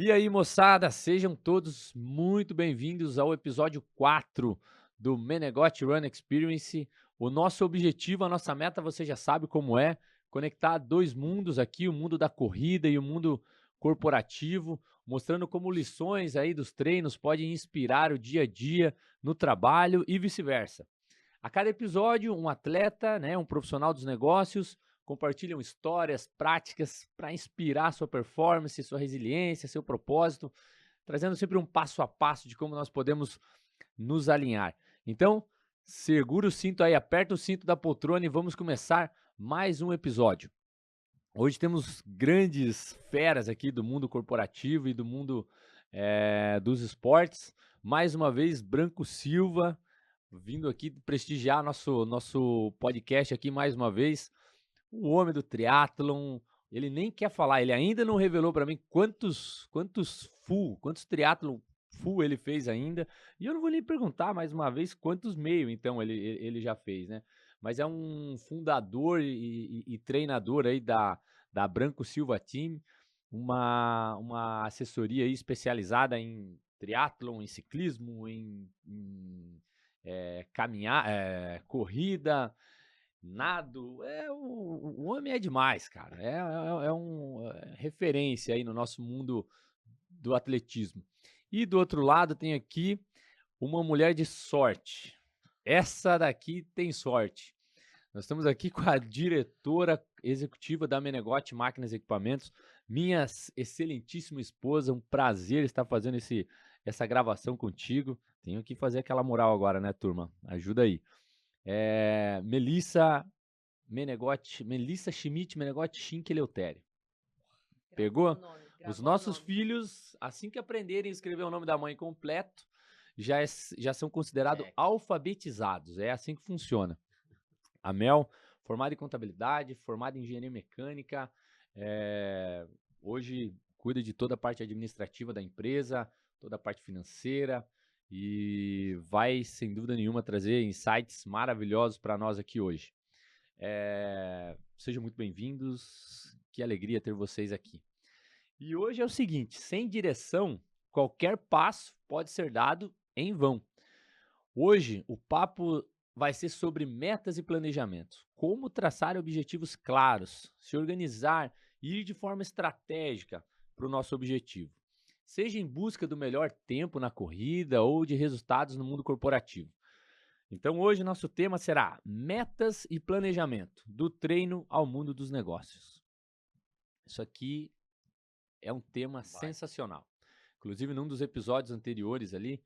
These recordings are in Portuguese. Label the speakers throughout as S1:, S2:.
S1: E aí, moçada, sejam todos muito bem-vindos ao episódio 4 do Menegote Run Experience. O nosso objetivo, a nossa meta, você já sabe como é, conectar dois mundos aqui, o mundo da corrida e o mundo corporativo, mostrando como lições aí dos treinos podem inspirar o dia a dia no trabalho e vice-versa. A cada episódio, um atleta, né, um profissional dos negócios, compartilham histórias, práticas para inspirar sua performance, sua resiliência, seu propósito, trazendo sempre um passo a passo de como nós podemos nos alinhar. Então, segura o cinto aí, aperta o cinto da poltrona e vamos começar mais um episódio. Hoje temos grandes feras aqui do mundo corporativo e do mundo dos esportes. Mais uma vez, Branco Silva, vindo aqui prestigiar nosso podcast aqui mais uma vez. O homem do triatlon, ele nem quer falar, ele ainda não revelou para mim quantos triatlon full ele fez ainda. E eu não vou nem perguntar mais uma vez quantos meio, então, ele já fez, né? Mas é um fundador e treinador aí da Branco Silva Team, uma assessoria aí especializada em triatlon, em ciclismo, corrida, nado. O homem é demais, cara. Referência aí no nosso mundo do atletismo. E do outro lado tem aqui uma mulher de sorte. Essa daqui tem sorte. Nós estamos aqui com a diretora executiva da Menegote Máquinas e Equipamentos, minha excelentíssima esposa. Um prazer estar fazendo essa gravação contigo. Tenho que fazer aquela moral agora, né, turma? Ajuda aí. Melissa Schmidt Menegote Schink Eleutério.
S2: Gravou
S1: Pegou?
S2: o nome,
S1: Os
S2: gravou o
S1: nossos
S2: nome.
S1: filhos, assim que aprenderem a escrever o nome da mãe completo, já são considerados
S2: Check.
S1: alfabetizados. É assim que funciona. A Mel, formada em contabilidade, formada em engenharia mecânica, hoje cuida de toda a parte administrativa da empresa, toda a parte financeira e vai, sem dúvida nenhuma, trazer insights maravilhosos para nós aqui hoje. Sejam muito bem-vindos, que alegria ter vocês aqui. E hoje é o seguinte, sem direção, qualquer passo pode ser dado em vão. Hoje, o papo vai ser sobre metas e planejamento. Como traçar objetivos claros, se organizar e ir de forma estratégica para o nosso objetivo. Seja em busca do melhor tempo na corrida ou de resultados no mundo corporativo. Então, hoje, nosso tema será metas e planejamento, do treino ao mundo dos negócios. Isso aqui é um tema sensacional. Inclusive, num dos episódios anteriores ali,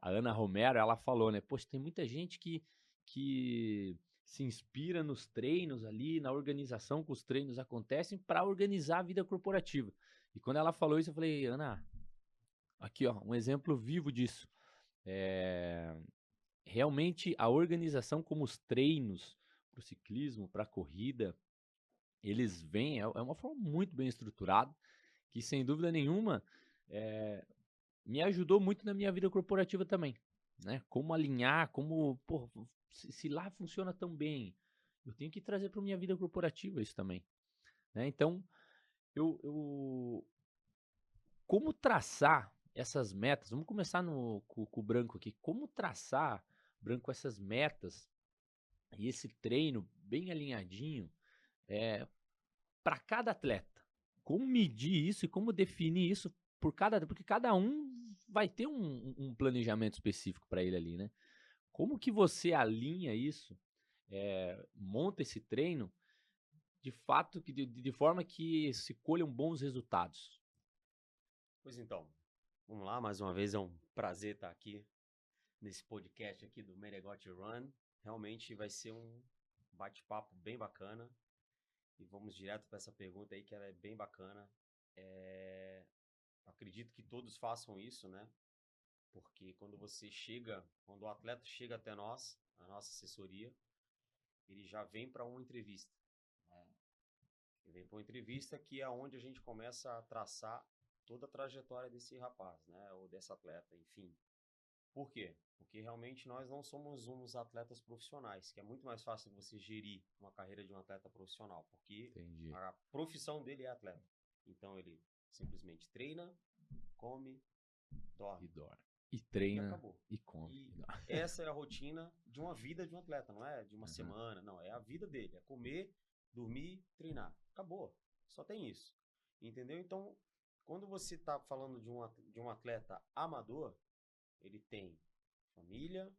S1: a Ana Romero, ela falou, né? Poxa, tem muita gente que se inspira nos treinos ali, na organização que os treinos acontecem para organizar a vida corporativa. E quando ela falou isso, eu falei, Ana, aqui ó, um exemplo vivo disso. Realmente a organização como os treinos para o ciclismo, para a corrida, eles vêm, é uma forma muito bem estruturada, que sem dúvida nenhuma me ajudou muito na minha vida corporativa também, né? Como alinhar, se lá funciona tão bem, eu tenho que trazer para minha vida corporativa isso também, né? Então, eu como traçar essas metas? Vamos começar com o Branco aqui. Como traçar, Branco, essas metas e esse treino bem alinhadinho para cada atleta? Como medir isso e como definir isso porque cada um vai ter um planejamento específico para ele ali, né? Como que você alinha isso, monta esse treino de fato de forma que se colham bons resultados?
S3: Pois então, vamos lá, mais uma vez é um prazer estar aqui nesse podcast aqui do Menegote Run. Realmente vai ser um bate-papo bem bacana e vamos direto para essa pergunta aí que ela é bem bacana. Acredito que todos façam isso, né? Porque quando o atleta chega até nós, a nossa assessoria, ele já vem para uma entrevista, né? Ele vem para uma entrevista que é onde a gente começa a traçar toda a trajetória desse rapaz, né? Ou dessa atleta, enfim. Por quê? Porque realmente nós não somos uns atletas profissionais, que é muito mais fácil você gerir uma carreira de um atleta profissional, porque
S1: Entendi.
S3: a profissão dele é atleta. Então ele Simplesmente treina, come, dorme.
S1: E dorme. E
S3: E
S1: treina
S3: acabou.
S1: e come.
S3: E essa é a rotina de uma vida de um atleta, não é de uma semana, não. É a vida dele. É comer, dormir, treinar. Acabou. Só tem isso. Entendeu? Então, quando você está falando de um atleta amador, ele tem família,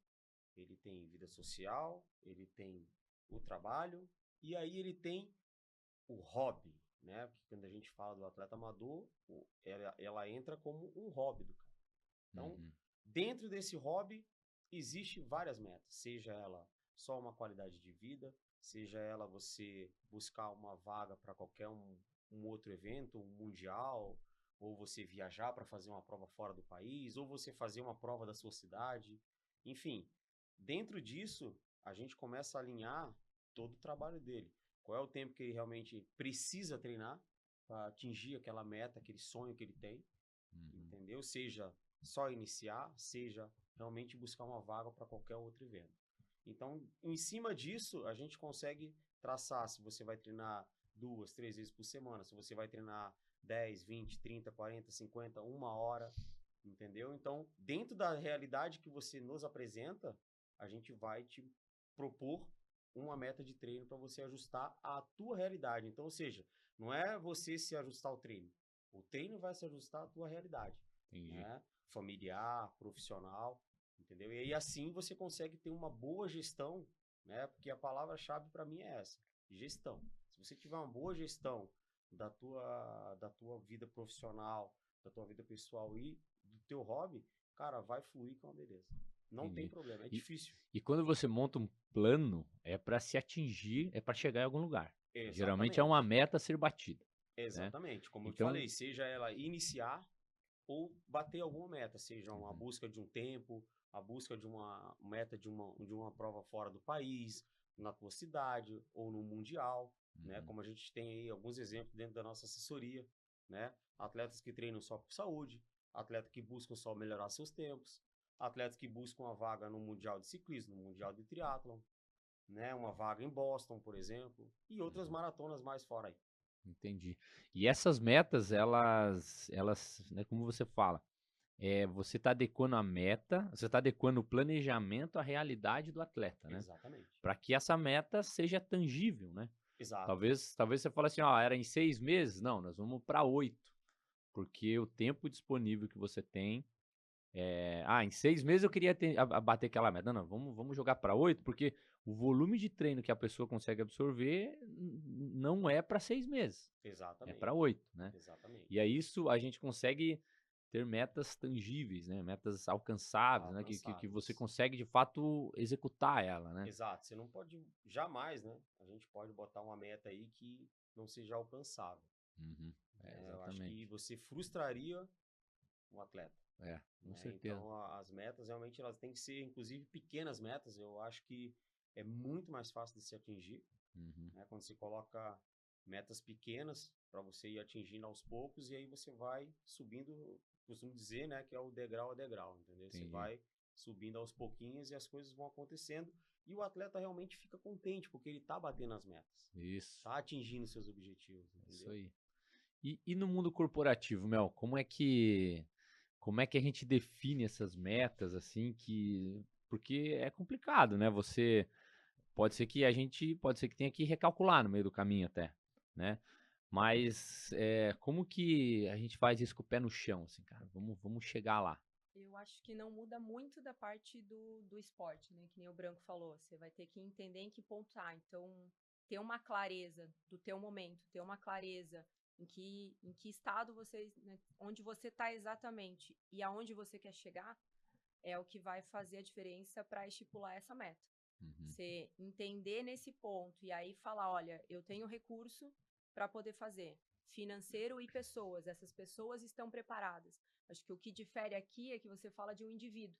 S3: ele tem vida social, ele tem o trabalho, e aí ele tem o hobby, né? Porque quando a gente fala do atleta amador, ela entra como um hobby do cara. Então,
S1: Uhum.
S3: dentro desse hobby, existe várias metas, seja ela só uma qualidade de vida, seja ela você buscar uma vaga para qualquer um outro evento, um mundial, ou você viajar para fazer uma prova fora do país, ou você fazer uma prova da sua cidade. Enfim, dentro disso, a gente começa a alinhar todo o trabalho dele. Qual é o tempo que ele realmente precisa treinar para atingir aquela meta, aquele sonho que ele tem, entendeu? Seja só iniciar, seja realmente buscar uma vaga para qualquer outro evento. Então, em cima disso, a gente consegue traçar se você vai treinar 2, 3 vezes por semana, se você vai treinar 10, 20, 30, 40, 50, uma hora, entendeu? Então, dentro da realidade que você nos apresenta, a gente vai te propor uma meta de treino para você ajustar à tua realidade. Então, ou seja, não é você se ajustar ao treino, o treino vai se ajustar à tua realidade,
S1: Entendi.
S3: né? Familiar, profissional, entendeu? E aí assim você consegue ter uma boa gestão, né? Porque a palavra-chave para mim é essa, gestão. Se você tiver uma boa gestão da tua vida profissional, da tua vida pessoal e do teu hobby, cara, vai fluir com uma beleza. Não tem
S1: Entendi.
S3: problema, é
S1: E,
S3: difícil.
S1: e quando você monta um plano, é para se atingir, é para chegar em algum lugar. Geralmente é uma
S3: Exatamente.
S1: meta a ser batida, né?
S3: Exatamente. Como eu te
S1: Então,
S3: falei, seja ela iniciar ou bater alguma meta, seja uma
S1: uhum,
S3: busca de um tempo, a busca de uma meta de uma prova fora do país, na tua cidade ou no mundial, né?
S1: uhum,
S3: Como a gente tem aí alguns exemplos dentro da nossa assessoria, né? Atletas que treinam só por saúde, atleta que buscam só melhorar seus tempos, atletas que buscam uma vaga no mundial de ciclismo, no mundial de triatlon, né? Uma vaga em Boston, por exemplo, e outras
S1: uhum.
S3: maratonas mais fora aí.
S1: Entendi. E essas metas, elas, né, como você fala, você está adequando a meta, você está adequando o planejamento à realidade do atleta, né?
S3: Exatamente.
S1: Para que essa meta seja tangível, né?
S3: Exato.
S1: Talvez você fale assim, ó, era em 6 meses? Não, nós vamos para 8, porque o tempo disponível que você tem em 6 meses eu queria bater aquela meta. Não, não, vamos jogar para 8, porque o volume de treino que a pessoa consegue absorver não é para 6 meses, é para
S3: Exatamente.
S1: 8, né? E
S3: Exatamente.
S1: aí isso a gente consegue ter metas tangíveis, né? Metas alcançáveis, né? Que você
S3: Alcançáveis.
S1: consegue de fato executar ela, né?
S3: Exato. Você não pode jamais, né? A gente pode botar uma meta aí que não seja alcançável.
S1: Uhum.
S3: Né? Eu acho que
S1: Exatamente.
S3: você frustraria um atleta.
S1: Com
S3: Né?
S1: certeza.
S3: Então, as metas realmente elas têm que ser, inclusive, pequenas metas. Eu acho que é muito mais fácil de se atingir,
S1: Uhum.
S3: né? Quando você coloca metas pequenas para você ir atingindo aos poucos e aí você vai subindo, costumo dizer, né, que é o degrau a degrau, entendeu? Você
S1: Entendi.
S3: vai subindo aos pouquinhos e as coisas vão acontecendo e o atleta realmente fica contente porque ele tá batendo as metas,
S1: Isso.
S3: tá atingindo seus objetivos,
S1: É isso
S3: entendeu?
S1: aí. E no mundo corporativo, Mel, como é que a gente define essas metas assim porque é complicado, né? Você pode ser que tenha que recalcular no meio do caminho até, né? Mas como que a gente faz isso com o pé no chão, assim, cara? Vamos chegar lá.
S2: Eu acho que não muda muito da parte do esporte, né? Que nem o Branco falou. Você vai ter que entender em que ponto tá. Então, ter uma clareza do teu momento, ter uma clareza em que estado você, né, onde você está exatamente e aonde você quer chegar, é o que vai fazer a diferença para estipular essa meta.
S1: Uhum,
S2: Você entender nesse ponto e aí falar, olha, eu tenho recurso para poder fazer, financeiro e pessoas. Essas pessoas estão preparadas. Acho que o que difere aqui é que você fala de um indivíduo.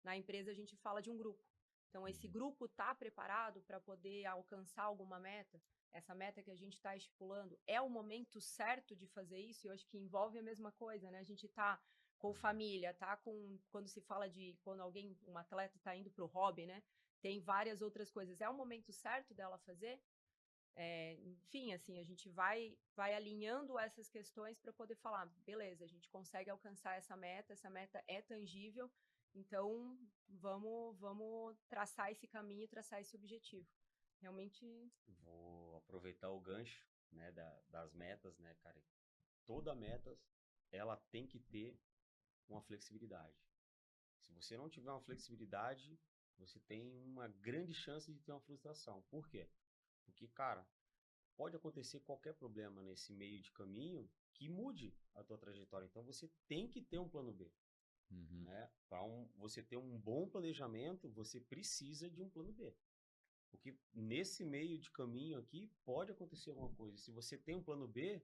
S2: Na empresa a gente fala de um grupo. Então esse
S1: uhum,
S2: grupo está preparado para poder alcançar alguma meta. Essa meta que a gente está estipulando é o momento certo de fazer isso. E eu acho que envolve a mesma coisa, né? A gente está com família, tá com quando se fala de quando um atleta está indo para o hobby, né? Tem várias outras coisas. É o momento certo dela fazer? Enfim, assim, a gente vai alinhando essas questões para poder falar, beleza, a gente consegue alcançar essa meta é tangível, então vamos traçar esse caminho, traçar esse objetivo. Realmente.
S3: Vou aproveitar o gancho, né, das metas, né, cara? Toda meta, ela tem que ter uma flexibilidade. Se você não tiver uma flexibilidade, você tem uma grande chance de ter uma frustração. Por quê? Porque, cara, pode acontecer qualquer problema nesse meio de caminho que mude a tua trajetória. Então, você tem que ter um plano B. Né? Para você ter um bom planejamento, você precisa de um plano B. Porque nesse meio de caminho aqui, pode acontecer alguma coisa. Se você tem um plano B,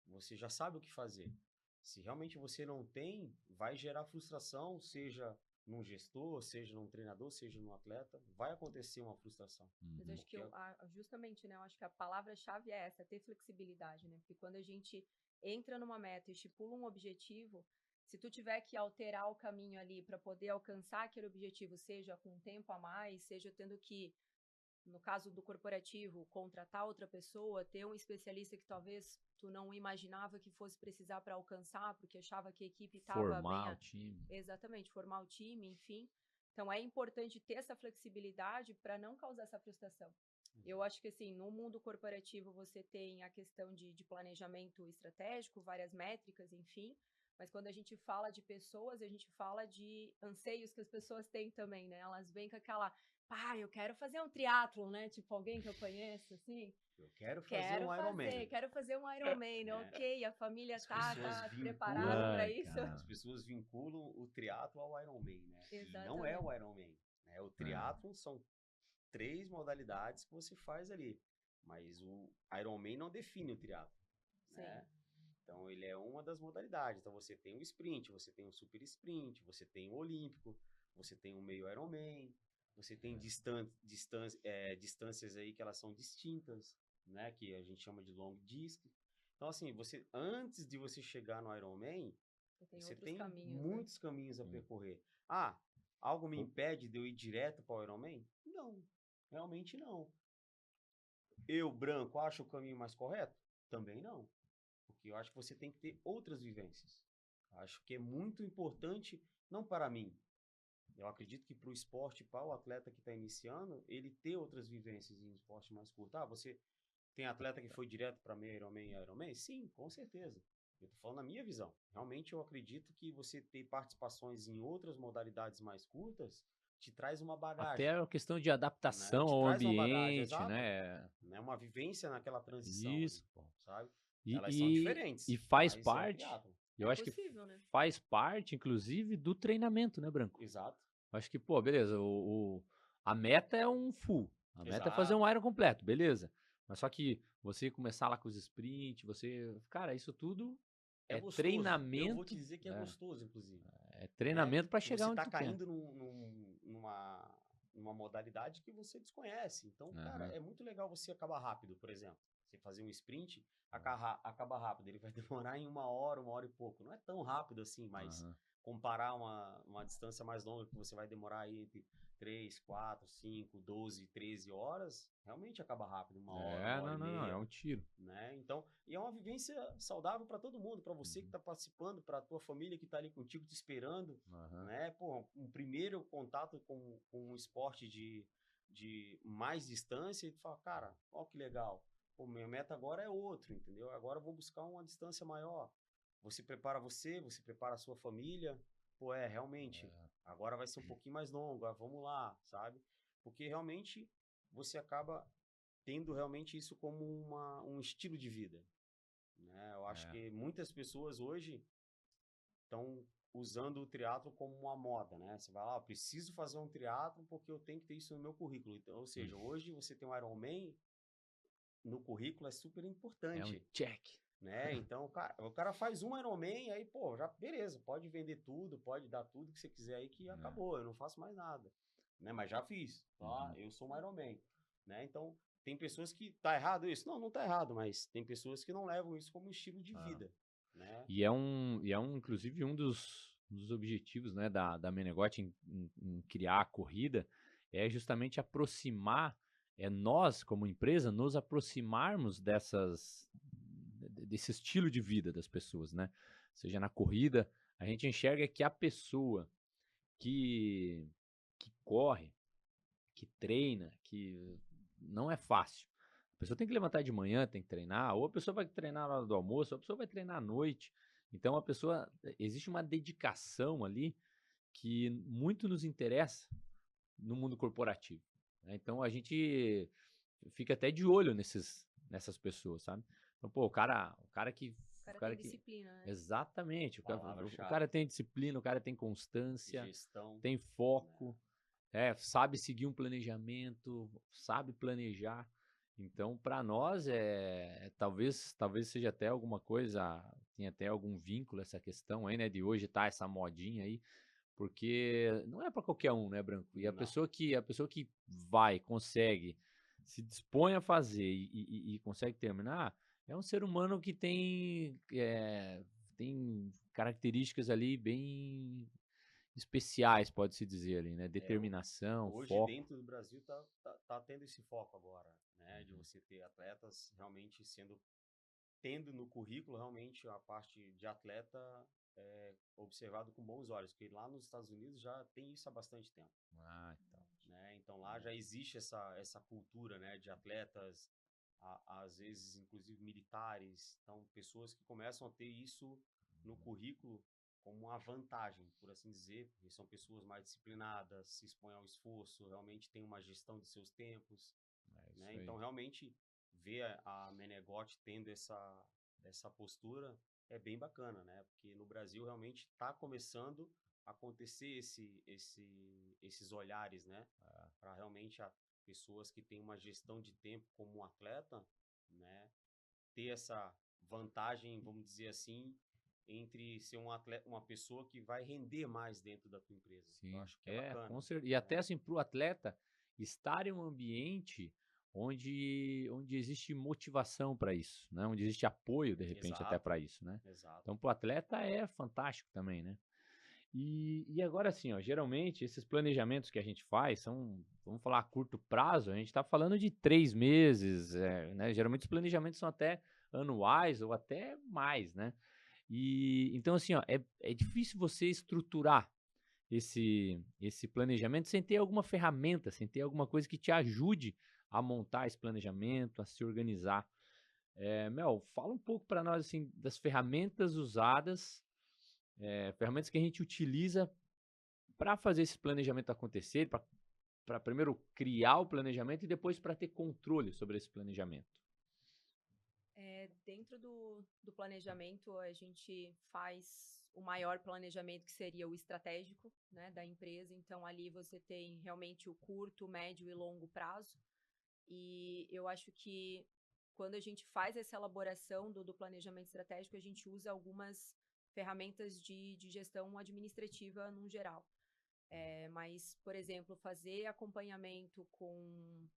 S3: você já sabe o que fazer. Se realmente você não tem, vai gerar frustração, seja num gestor, seja num treinador, seja num atleta, vai acontecer uma frustração.
S2: Mas acho que justamente, né, eu acho que a palavra-chave é essa, ter flexibilidade, né? Porque quando a gente entra numa meta e estipula um objetivo, se tu tiver que alterar o caminho ali para poder alcançar aquele objetivo, seja com tempo a mais, seja tendo que, no caso do corporativo, contratar outra pessoa, ter um especialista que talvez tu não imaginava que fosse precisar para alcançar, porque achava que a equipe estava bem...
S1: Formar o time.
S2: Exatamente, formar o time, enfim. Então, é importante ter essa flexibilidade para não causar essa frustração. Eu acho que, assim, no mundo corporativo, você tem a questão de planejamento estratégico, várias métricas, enfim. Mas quando a gente fala de pessoas, a gente fala de anseios que as pessoas têm também, né? Elas vêm com aquela, eu quero fazer um triatlon, né? Tipo, alguém que eu conheço, assim.
S3: Eu quero fazer um Ironman.
S2: Quero fazer um Ironman, né? Ok, a família tá preparada para isso.
S3: As pessoas vinculam o triatlo ao Ironman, né?
S2: Exatamente.
S3: E não é o Ironman. Né? O triatlo são 3 modalidades que você faz ali. Mas o Ironman não define o triatlo. Né? Então, ele é uma das modalidades. Então, você tem o sprint, você tem o super sprint, você tem o olímpico, você tem o meio Ironman, você tem distâncias aí que elas são distintas, né? Que a gente chama de long disc. Então, assim, antes de você chegar no Ironman, você tem muitos caminhos a percorrer. Algo me impede de eu ir direto para o Ironman? Não, realmente não. Eu, branco, acho o caminho mais correto? Também não. Porque eu acho que você tem que ter outras vivências. Eu acho que é muito importante, não para mim. Eu acredito que para o esporte, para o atleta que está iniciando, ele ter outras vivências em esporte mais curto. Você tem atleta que foi direto para meio Ironman e Ironman? Sim, com certeza. Eu estou falando a minha visão. Realmente eu acredito que você ter participações em outras modalidades mais curtas te traz uma bagagem.
S1: Até a questão de adaptação ao ambiente, né?
S3: Uma vivência naquela transição.
S1: Isso,
S3: pô. Sabe? Elas são diferentes.
S1: E faz parte. Eu acho que faz parte, inclusive, do treinamento, né, Branco?
S3: Exato.
S1: Eu acho que, beleza, a meta é um full. A meta é fazer um Iron completo, beleza. Mas só que você começar lá com os sprint, cara, isso tudo é treinamento.
S3: Eu vou te dizer que é gostoso, inclusive.
S1: É treinamento para chegar onde
S3: você tá caindo numa modalidade que você desconhece. Então, cara, é muito legal você acabar rápido, por exemplo. Você fazer um sprint, acaba rápido. Ele vai demorar em 1 hora e pouco. Não é tão rápido assim, mas comparar uma distância mais longa que você vai demorar aí entre 3, 4, 5, 12, 13 horas, realmente acaba rápido, 1 hora, 1 hora e meia.
S1: Não, é um tiro.
S3: Né? Então, e é uma vivência saudável para todo mundo, para você que está participando, para a tua família que está ali contigo te esperando, né? Pô, um primeiro contato com um esporte de mais distância, e tu fala, cara, ó que legal, pô, minha meta agora é outro, entendeu? Agora eu vou buscar uma distância maior. Você prepara a sua família, pô, realmente, agora vai ser um pouquinho mais longo, vamos lá, sabe? Porque realmente você acaba tendo realmente isso como um estilo de vida. Né? Eu acho que muitas pessoas hoje estão usando o triatlo como uma moda, né? Você vai lá, eu preciso fazer um triatlo porque eu tenho que ter isso no meu currículo. Então, ou seja, hoje você tem um Ironman no currículo é super importante.
S1: É um check.
S3: Né? Então, o cara faz um Ironman, aí, pô, já beleza, pode vender tudo, pode dar tudo que você quiser aí que acabou, eu não faço mais nada. Né? Mas já fiz, eu sou um Ironman. Né? Então, tem pessoas que tá errado isso? Não tá errado, mas tem pessoas que não levam isso como estilo de vida. Né?
S1: E inclusive, um dos objetivos, né, da Menegote em criar a corrida é justamente aproximar é nós, como empresa, nos aproximarmos desse estilo de vida das pessoas, né? Seja na corrida, a gente enxerga que a pessoa que corre, que treina, que não é fácil. A pessoa tem que levantar de manhã, tem que treinar, ou a pessoa vai treinar na hora do almoço, ou a pessoa vai treinar à noite. Então a pessoa, existe uma dedicação ali que muito nos interessa no mundo corporativo, né? Então a gente fica até de olho nessas pessoas, sabe? Então, pô, o cara que
S2: O cara tem disciplina, né?
S1: exatamente, o
S3: Palavra-chave.
S1: cara tem disciplina, o cara tem constância,
S3: Gestão.
S1: tem foco, sabe seguir um planejamento, sabe planejar. Então, para nós, talvez seja até alguma coisa, tem até algum vínculo essa questão aí, né, de hoje tá essa modinha aí, porque não é para qualquer um, né, Branco? E a
S3: Não.
S1: pessoa que vai, consegue, se dispõe a fazer e consegue terminar, é um ser humano que tem características ali bem especiais, pode-se dizer ali, né? Determinação,
S3: Hoje,
S1: foco.
S3: dentro do Brasil, tá tendo esse foco agora, né? De você ter atletas realmente tendo no currículo realmente a parte de atleta observado com bons olhos, porque lá nos Estados Unidos já tem isso há bastante tempo.
S1: Ah, então.
S3: Né? Então lá já existe essa cultura, né, de atletas, às vezes inclusive militares, então pessoas que começam a ter isso no currículo como uma vantagem, por assim dizer, porque são pessoas mais disciplinadas, se expõem ao esforço, realmente têm uma gestão de seus tempos, né? Então realmente ver a Menegotti tendo essa postura é bem bacana, né? Porque no Brasil realmente está começando a acontecer esses olhares, né? Para realmente pessoas que têm uma gestão de tempo como um atleta, né? Ter essa vantagem, vamos dizer assim, entre ser um atleta, uma pessoa que vai render mais dentro da tua empresa.
S1: Sim,
S3: Eu acho que é bacana.
S1: com certeza. E até assim, para o atleta estar em um ambiente onde existe motivação para isso, né? Onde existe apoio, de repente, até
S3: Exato.
S1: para isso, né?
S3: Exato.
S1: Então, para o atleta é fantástico também, né? E agora assim, ó, geralmente esses planejamentos que a gente faz são, vamos falar a curto prazo, a gente está falando de 3 meses, né? Geralmente os planejamentos são até anuais ou até mais, né? E então assim, ó, é difícil você estruturar esse planejamento sem ter alguma ferramenta, sem ter alguma coisa que te ajude a montar esse planejamento, a se organizar. Mel, fala um pouco para nós assim das ferramentas usadas, ferramentas que a gente utiliza para fazer esse planejamento acontecer, para primeiro criar o planejamento e depois para ter controle sobre esse planejamento.
S2: Dentro do planejamento, a gente faz o maior planejamento, que seria o estratégico, né, da empresa. Então, ali você tem realmente o curto, médio e longo prazo. E eu acho que quando a gente faz essa elaboração do planejamento estratégico, a gente usa algumas ferramentas de gestão administrativa no geral. Mas, por exemplo, fazer acompanhamento com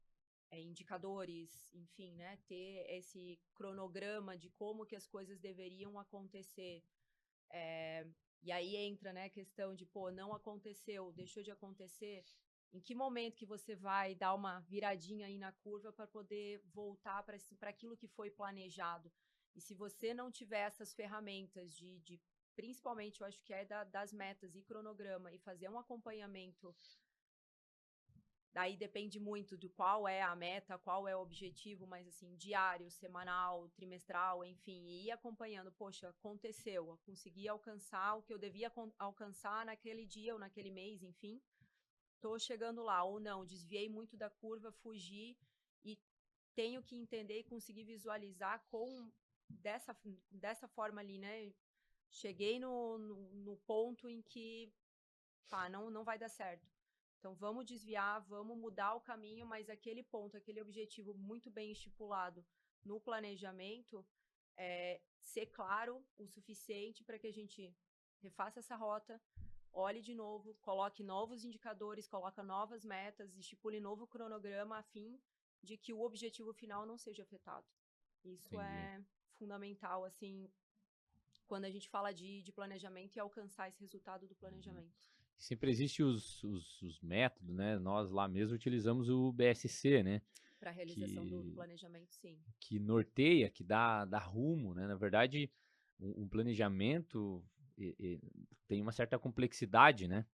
S2: indicadores, enfim, né? Ter esse cronograma de como que as coisas deveriam acontecer. E aí entra, né, a questão de, pô, não aconteceu, deixou de acontecer. Em que momento que você vai dar uma viradinha aí na curva para poder voltar para aquilo que foi planejado? E se você não tiver essas ferramentas principalmente, eu acho que das metas e cronograma, e fazer um acompanhamento. Daí depende muito de qual é a meta, qual é o objetivo, mas assim, diário, semanal, trimestral, enfim, e ir acompanhando, poxa, aconteceu, eu consegui alcançar o que eu devia alcançar naquele dia ou naquele mês, enfim, tô chegando lá, ou não, desviei muito da curva, fugi, e tenho que entender e conseguir visualizar dessa forma ali, né? Cheguei no ponto em que, pá, não vai dar certo. Então, vamos desviar, vamos mudar o caminho, mas aquele ponto, aquele objetivo muito bem estipulado no planejamento, ser claro o suficiente para que a gente refaça essa rota, olhe de novo, coloque novos indicadores, coloque novas metas, estipule novo cronograma a fim de que o objetivo final não seja afetado. Isso é fundamental, assim, quando a gente fala de planejamento e alcançar esse resultado do planejamento.
S1: Sempre existem os métodos, né? Nós lá mesmo utilizamos o BSC, né?
S2: Para a realização do
S1: que,
S2: planejamento, sim.
S1: que norteia, que dá rumo, né? Na verdade, um planejamento tem uma certa complexidade, né?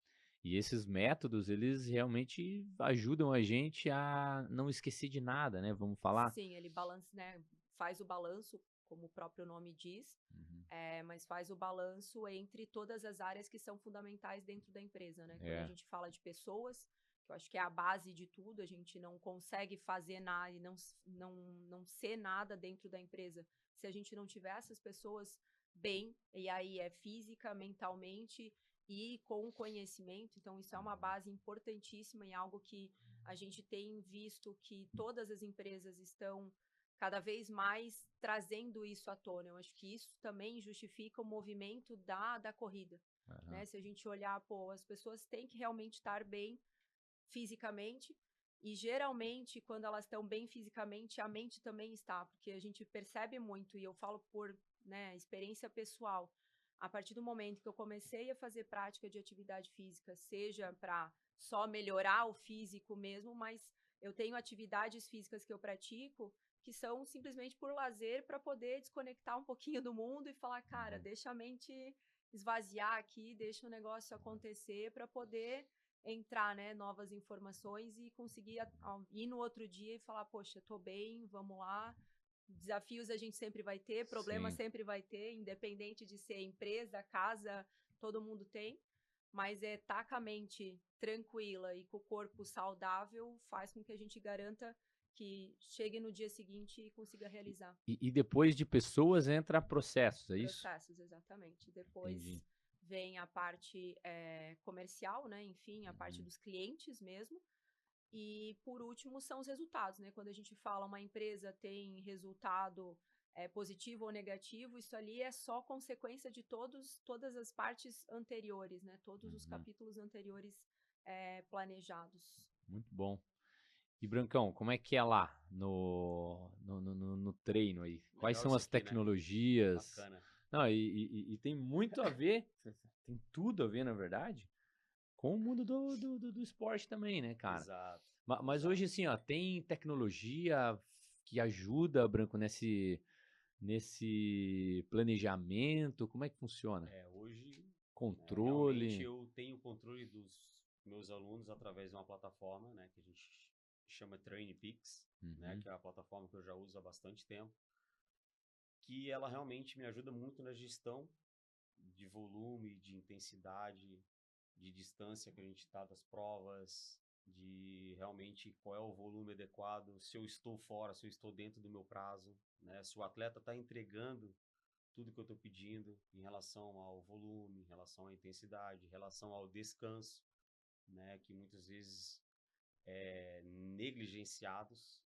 S1: E esses métodos, eles realmente ajudam a gente a não esquecer de nada, né? Vamos falar?
S2: Sim, ele balança, né, faz o balanço, como o próprio nome diz,
S1: Uhum.
S2: mas faz o balanço entre todas as áreas que são fundamentais dentro da empresa, né? Quando a
S1: É.
S2: gente fala de pessoas, que eu acho que é a base de tudo, a gente não consegue fazer nada e não ser nada dentro da empresa se a gente não tiver essas pessoas bem, e aí é física, mentalmente e com conhecimento. Então, isso é uma base importantíssima e algo que a gente tem visto que todas as empresas estão cada vez mais trazendo isso à tona. Eu acho que isso também justifica o movimento da corrida.
S1: Aham.
S2: Né? Se a gente olhar, pô, as pessoas têm que realmente estar bem fisicamente, e geralmente, quando elas estão bem fisicamente, a mente também está, porque a gente percebe muito, e eu falo por, né, experiência pessoal, a partir do momento que eu comecei a fazer prática de atividade física, seja para só melhorar o físico mesmo, mas eu tenho atividades físicas que eu pratico que são simplesmente por lazer, para poder desconectar um pouquinho do mundo e falar, cara,
S1: Uhum.
S2: deixa a mente esvaziar aqui, deixa o negócio acontecer para poder entrar, né, novas informações e conseguir ir no outro dia e falar, poxa, tô bem, vamos lá. Desafios a gente sempre vai ter, problemas
S1: Sim.
S2: sempre vai ter, independente de ser empresa, casa, todo mundo tem. Mas tá com a mente tranquila e com o corpo saudável faz com que a gente garanta que chegue no dia seguinte e consiga realizar.
S1: E depois de pessoas entra processos, é isso?
S2: Processos, exatamente.
S1: Entendi.
S2: Depois vem a parte comercial, né? Enfim, a parte
S1: Uhum.
S2: dos clientes mesmo. E por último são os resultados, né? Quando a gente fala uma empresa tem resultado positivo ou negativo, isso ali é só consequência de todas as partes anteriores, né? Todos os
S1: Uhum.
S2: capítulos anteriores planejados.
S1: Muito bom. E Brancão, como é que é lá no treino aí? Quais
S3: Legal
S1: são
S3: isso
S1: as
S3: aqui, né?
S1: tecnologias?
S3: Bacana.
S1: Não, e tem muito a ver, tem tudo a ver, na verdade, com o mundo do esporte também, né, cara?
S3: Exato.
S1: Mas
S3: Exato.
S1: hoje, assim, ó, tem tecnologia que ajuda, Branco, nesse planejamento? Como é que funciona?
S3: Hoje, realmente
S1: Controle?
S3: eu tenho controle dos meus alunos através de uma plataforma, né, que a gente chama TrainPix, né,
S1: Uhum.
S3: que é a plataforma que eu já uso há bastante tempo, que ela realmente me ajuda muito na gestão de volume, de intensidade, de distância que a gente está das provas, de realmente qual é o volume adequado, se eu estou fora, se eu estou dentro do meu prazo, né, se o atleta está entregando tudo que eu estou pedindo em relação ao volume, em relação à intensidade, em relação ao descanso, né, que muitas vezes negligenciados.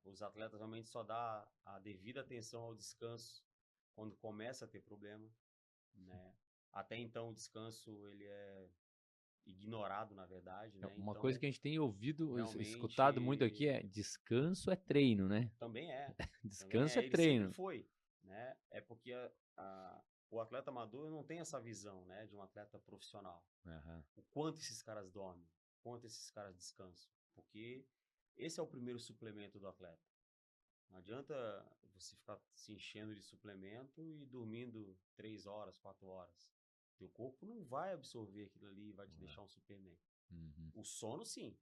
S3: Os atletas realmente só dá a devida atenção ao descanso quando começa a ter problema, né? Até então o descanso ele é ignorado, na verdade, né?
S1: Uma coisa
S3: Então,
S1: que a gente tem ouvido, escutado muito aqui
S3: realmente
S1: é descanso é treino, né?
S3: também é,
S1: Descanso é
S3: ele sempre
S1: treino.
S3: foi, né? É porque o atleta amador não tem essa visão, né, de um atleta profissional.
S1: Aham.
S3: O quanto esses caras dormem, o quanto esses caras descansam, porque esse é o primeiro suplemento do atleta. Não adianta você ficar se enchendo de suplemento e dormindo 3 horas, 4 horas. Teu corpo não vai absorver aquilo ali e vai te deixar um Superman.
S1: Uhum.
S3: O sono, sim.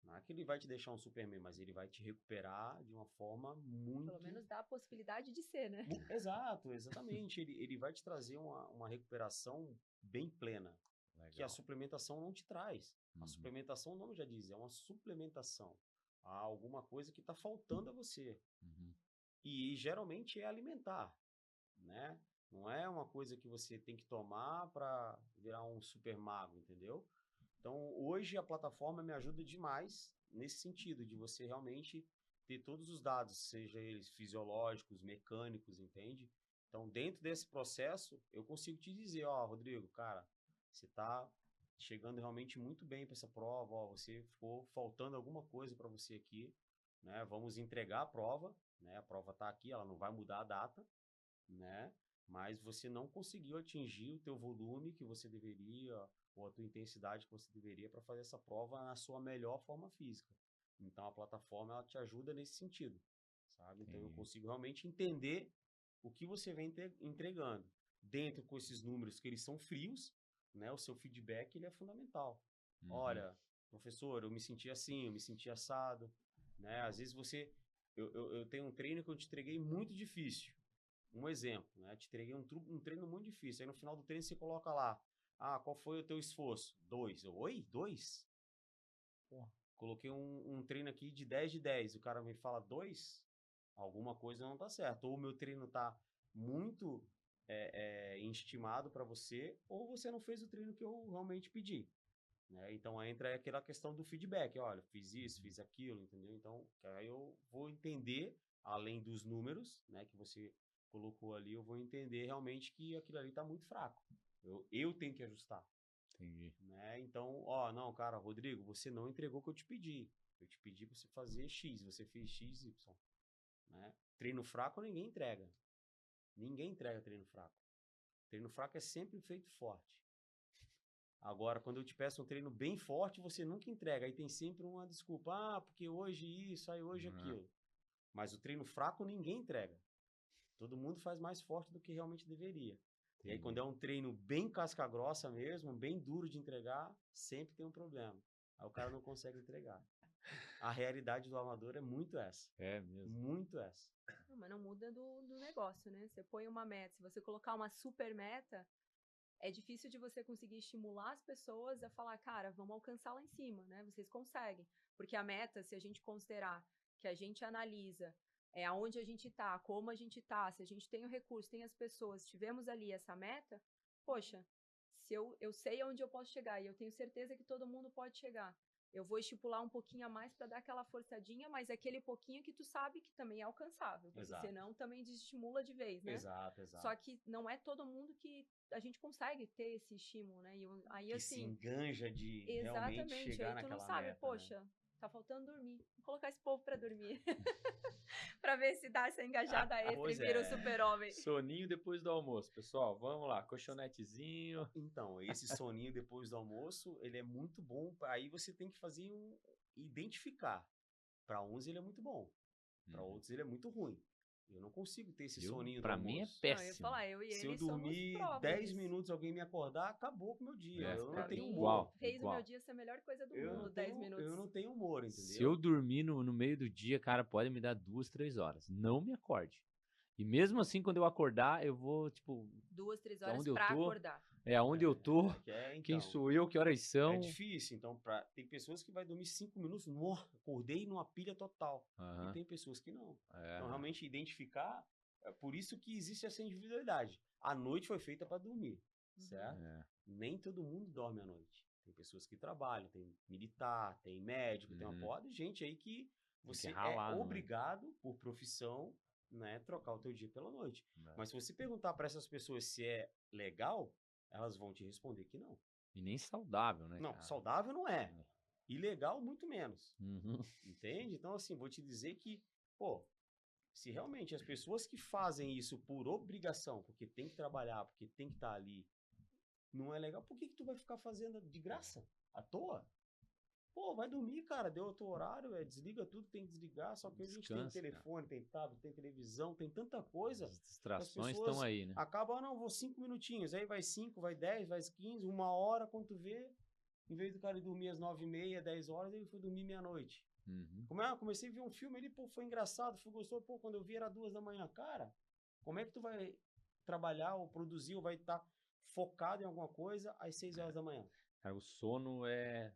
S3: Não é que ele vai te deixar um Superman, mas ele vai te recuperar de uma forma
S2: Pelo
S3: muito.
S2: menos dá a possibilidade de ser, né?
S3: Exato, exatamente. Ele vai te trazer uma recuperação bem plena, que a
S1: Legal.
S3: suplementação não te traz. A
S1: Uhum.
S3: suplementação, o nome já diz, é uma suplementação. Há alguma coisa que está faltando a você.
S1: Uhum.
S3: E geralmente é alimentar, né? Não é uma coisa que você tem que tomar para virar um super mago, entendeu? Então, hoje a plataforma me ajuda demais nesse sentido, de você realmente ter todos os dados, seja eles fisiológicos, mecânicos, entende? Então, dentro desse processo, eu consigo te dizer, ó, Rodrigo, cara, você está chegando realmente muito bem para essa prova, ó, você ficou faltando alguma coisa para você aqui, né? Vamos entregar a prova, né? A prova está aqui, ela não vai mudar a data, né? Mas você não conseguiu atingir o teu volume que você deveria ou a tua intensidade que você deveria para fazer essa prova na sua melhor forma física. Então a plataforma ela te ajuda nesse sentido, sabe? Então eu
S1: Entendi.
S3: consigo realmente entender o que você vem entregando. Dentro com esses números que eles são frios, né? O seu feedback ele é fundamental.
S1: Uhum.
S3: Olha, professor, eu me senti assim, eu me senti assado, né? Às vezes eu tenho um treino que eu te entreguei muito difícil. Um exemplo, né? Te entreguei um treino muito difícil. Aí no final do treino você coloca lá, qual foi o teu esforço? 2. Oi? 2? Pô, coloquei um treino aqui de 10 de 10. O cara me fala 2? Alguma coisa não tá certo. Ou o meu treino tá muito estimado para você, ou você não fez o treino que eu realmente pedi. Né? Então entra aquela questão do feedback. Olha, fiz isso, fiz aquilo, entendeu? Então, aí eu vou entender, além dos números, né, que você colocou ali, eu vou entender realmente que aquilo ali tá muito fraco. Eu tenho que ajustar.
S1: Entendi.
S3: Né? Então, não, cara, Rodrigo, você não entregou o que eu te pedi. Eu te pedi para você fazer X, você fez X, Y. Né? Treino fraco ninguém entrega. Ninguém entrega treino fraco. Treino fraco é sempre feito forte. Agora, quando eu te peço um treino bem forte, você nunca entrega. Aí tem sempre uma desculpa. Porque hoje isso, aí hoje aquilo. Mas o treino fraco ninguém entrega. Todo mundo faz mais forte do que realmente deveria.
S1: Entendi.
S3: E aí, quando é um treino bem casca grossa mesmo, bem duro de entregar, sempre tem um problema. Aí o cara não consegue entregar. A realidade do amador é muito essa.
S1: É mesmo.
S3: Muito essa.
S2: Não, mas não muda do negócio, né? Você põe uma meta, se você colocar uma super meta, é difícil de você conseguir estimular as pessoas a falar, cara, vamos alcançar lá em cima, né? Vocês conseguem. Porque a meta, se a gente considerar que a gente analisa aonde a gente tá, como a gente tá, se a gente tem o recurso, tem as pessoas, tivemos ali essa meta, poxa, se eu sei aonde eu posso chegar e eu tenho certeza que todo mundo pode chegar. Eu vou estipular um pouquinho a mais para dar aquela forçadinha, mas é aquele pouquinho que tu sabe que também é alcançável, porque
S3: Exato.
S2: senão também desestimula de vez, né?
S3: Exato, exato.
S2: Só que não é todo mundo que a gente consegue ter esse estímulo, né? E aí,
S3: que
S2: assim,
S3: se enganja de realmente
S2: exatamente,
S3: chegar
S2: aí tu não
S3: naquela
S2: sabe,
S3: meta,
S2: poxa,
S3: né?
S2: tá faltando dormir. Vou colocar esse povo pra dormir. Pra ver se dá essa engajada extra e
S3: Pois
S2: vira o
S3: é.
S2: super-homem.
S1: Soninho depois do almoço, pessoal. Vamos lá, colchonetezinho.
S3: Então, esse soninho depois do almoço, ele é muito bom. Aí você tem que fazer identificar. Para uns ele é muito bom, para outros ele é muito ruim. Eu não consigo ter esse soninho do
S1: Pra mim é
S3: almoço.
S2: Não, eu ia
S1: péssimo.
S2: falar, eu e
S3: Se eu
S2: ele somos
S3: dormir
S2: provas
S3: 10
S2: disso.
S3: minutos, alguém me acordar, acabou com o meu dia.
S1: É,
S3: Eu
S2: Pra
S3: não tenho
S2: mim,
S3: humor.
S2: fez o meu
S1: igual.
S2: dia ser a melhor coisa do
S3: Eu
S2: mundo,
S3: não
S2: 10
S3: tenho,
S2: minutos.
S3: eu não tenho humor,
S1: Se eu
S3: entendeu?
S1: dormir no meio do dia, cara, pode me dar 2, 3 horas. Não me acorde. E mesmo assim, quando eu acordar, eu vou, tipo,
S2: 2, 3 horas
S1: onde eu
S2: pra
S1: tô,
S2: acordar.
S1: aonde eu tô, quem
S3: Então,
S1: sou eu, que horas
S3: é
S1: são.
S3: difícil. Então, tem pessoas que vai dormir 5 minutos, acordei numa pilha total. E
S1: Aham.
S3: tem pessoas que não.
S1: É.
S3: Então, realmente identificar, é por isso que existe essa individualidade. A noite foi feita para dormir, certo?
S1: É.
S3: Nem todo mundo dorme à noite. Tem pessoas que trabalham, tem militar, tem médico, tem uma
S1: Uhum.
S3: porrada de gente aí que
S1: Tem que
S3: você
S1: ralar
S3: é
S1: à noite.
S3: obrigado, por profissão, né, trocar o teu dia pela noite.
S1: É.
S3: Mas se você perguntar para essas pessoas se é legal, elas vão te responder que não.
S1: E nem saudável, né,
S3: Não,
S1: cara?
S3: saudável não é. Ilegal, muito menos.
S1: Uhum.
S3: Entende? Então, assim, vou te dizer que, pô, se realmente as pessoas que fazem isso por obrigação, porque tem que trabalhar, porque tem que estar ali, não é legal, por que tu vai ficar fazendo de graça? À toa? Pô, vai dormir, cara, deu o teu horário, desliga tudo, tem que desligar, só que hoje a gente tem
S1: Descansa, cara.
S3: telefone, tem tablet, tem televisão, tem tanta coisa.
S1: As
S3: As
S1: distrações
S3: pessoas
S1: estão aí, né?
S3: acabam, não, vou 5 minutinhos, aí vai 5, vai 10, vai 15, 1 hora, quando tu vê, em vez do cara ir dormir às 9h30, 10 horas, ele foi dormir meia-noite.
S1: Uhum.
S3: Comecei a ver um filme ali, pô, foi engraçado, foi gostoso, pô, quando eu vi era 2 da manhã. Cara, como é que tu vai trabalhar ou produzir ou vai estar focado em alguma coisa às 6 horas da manhã?
S1: Cara, o sono é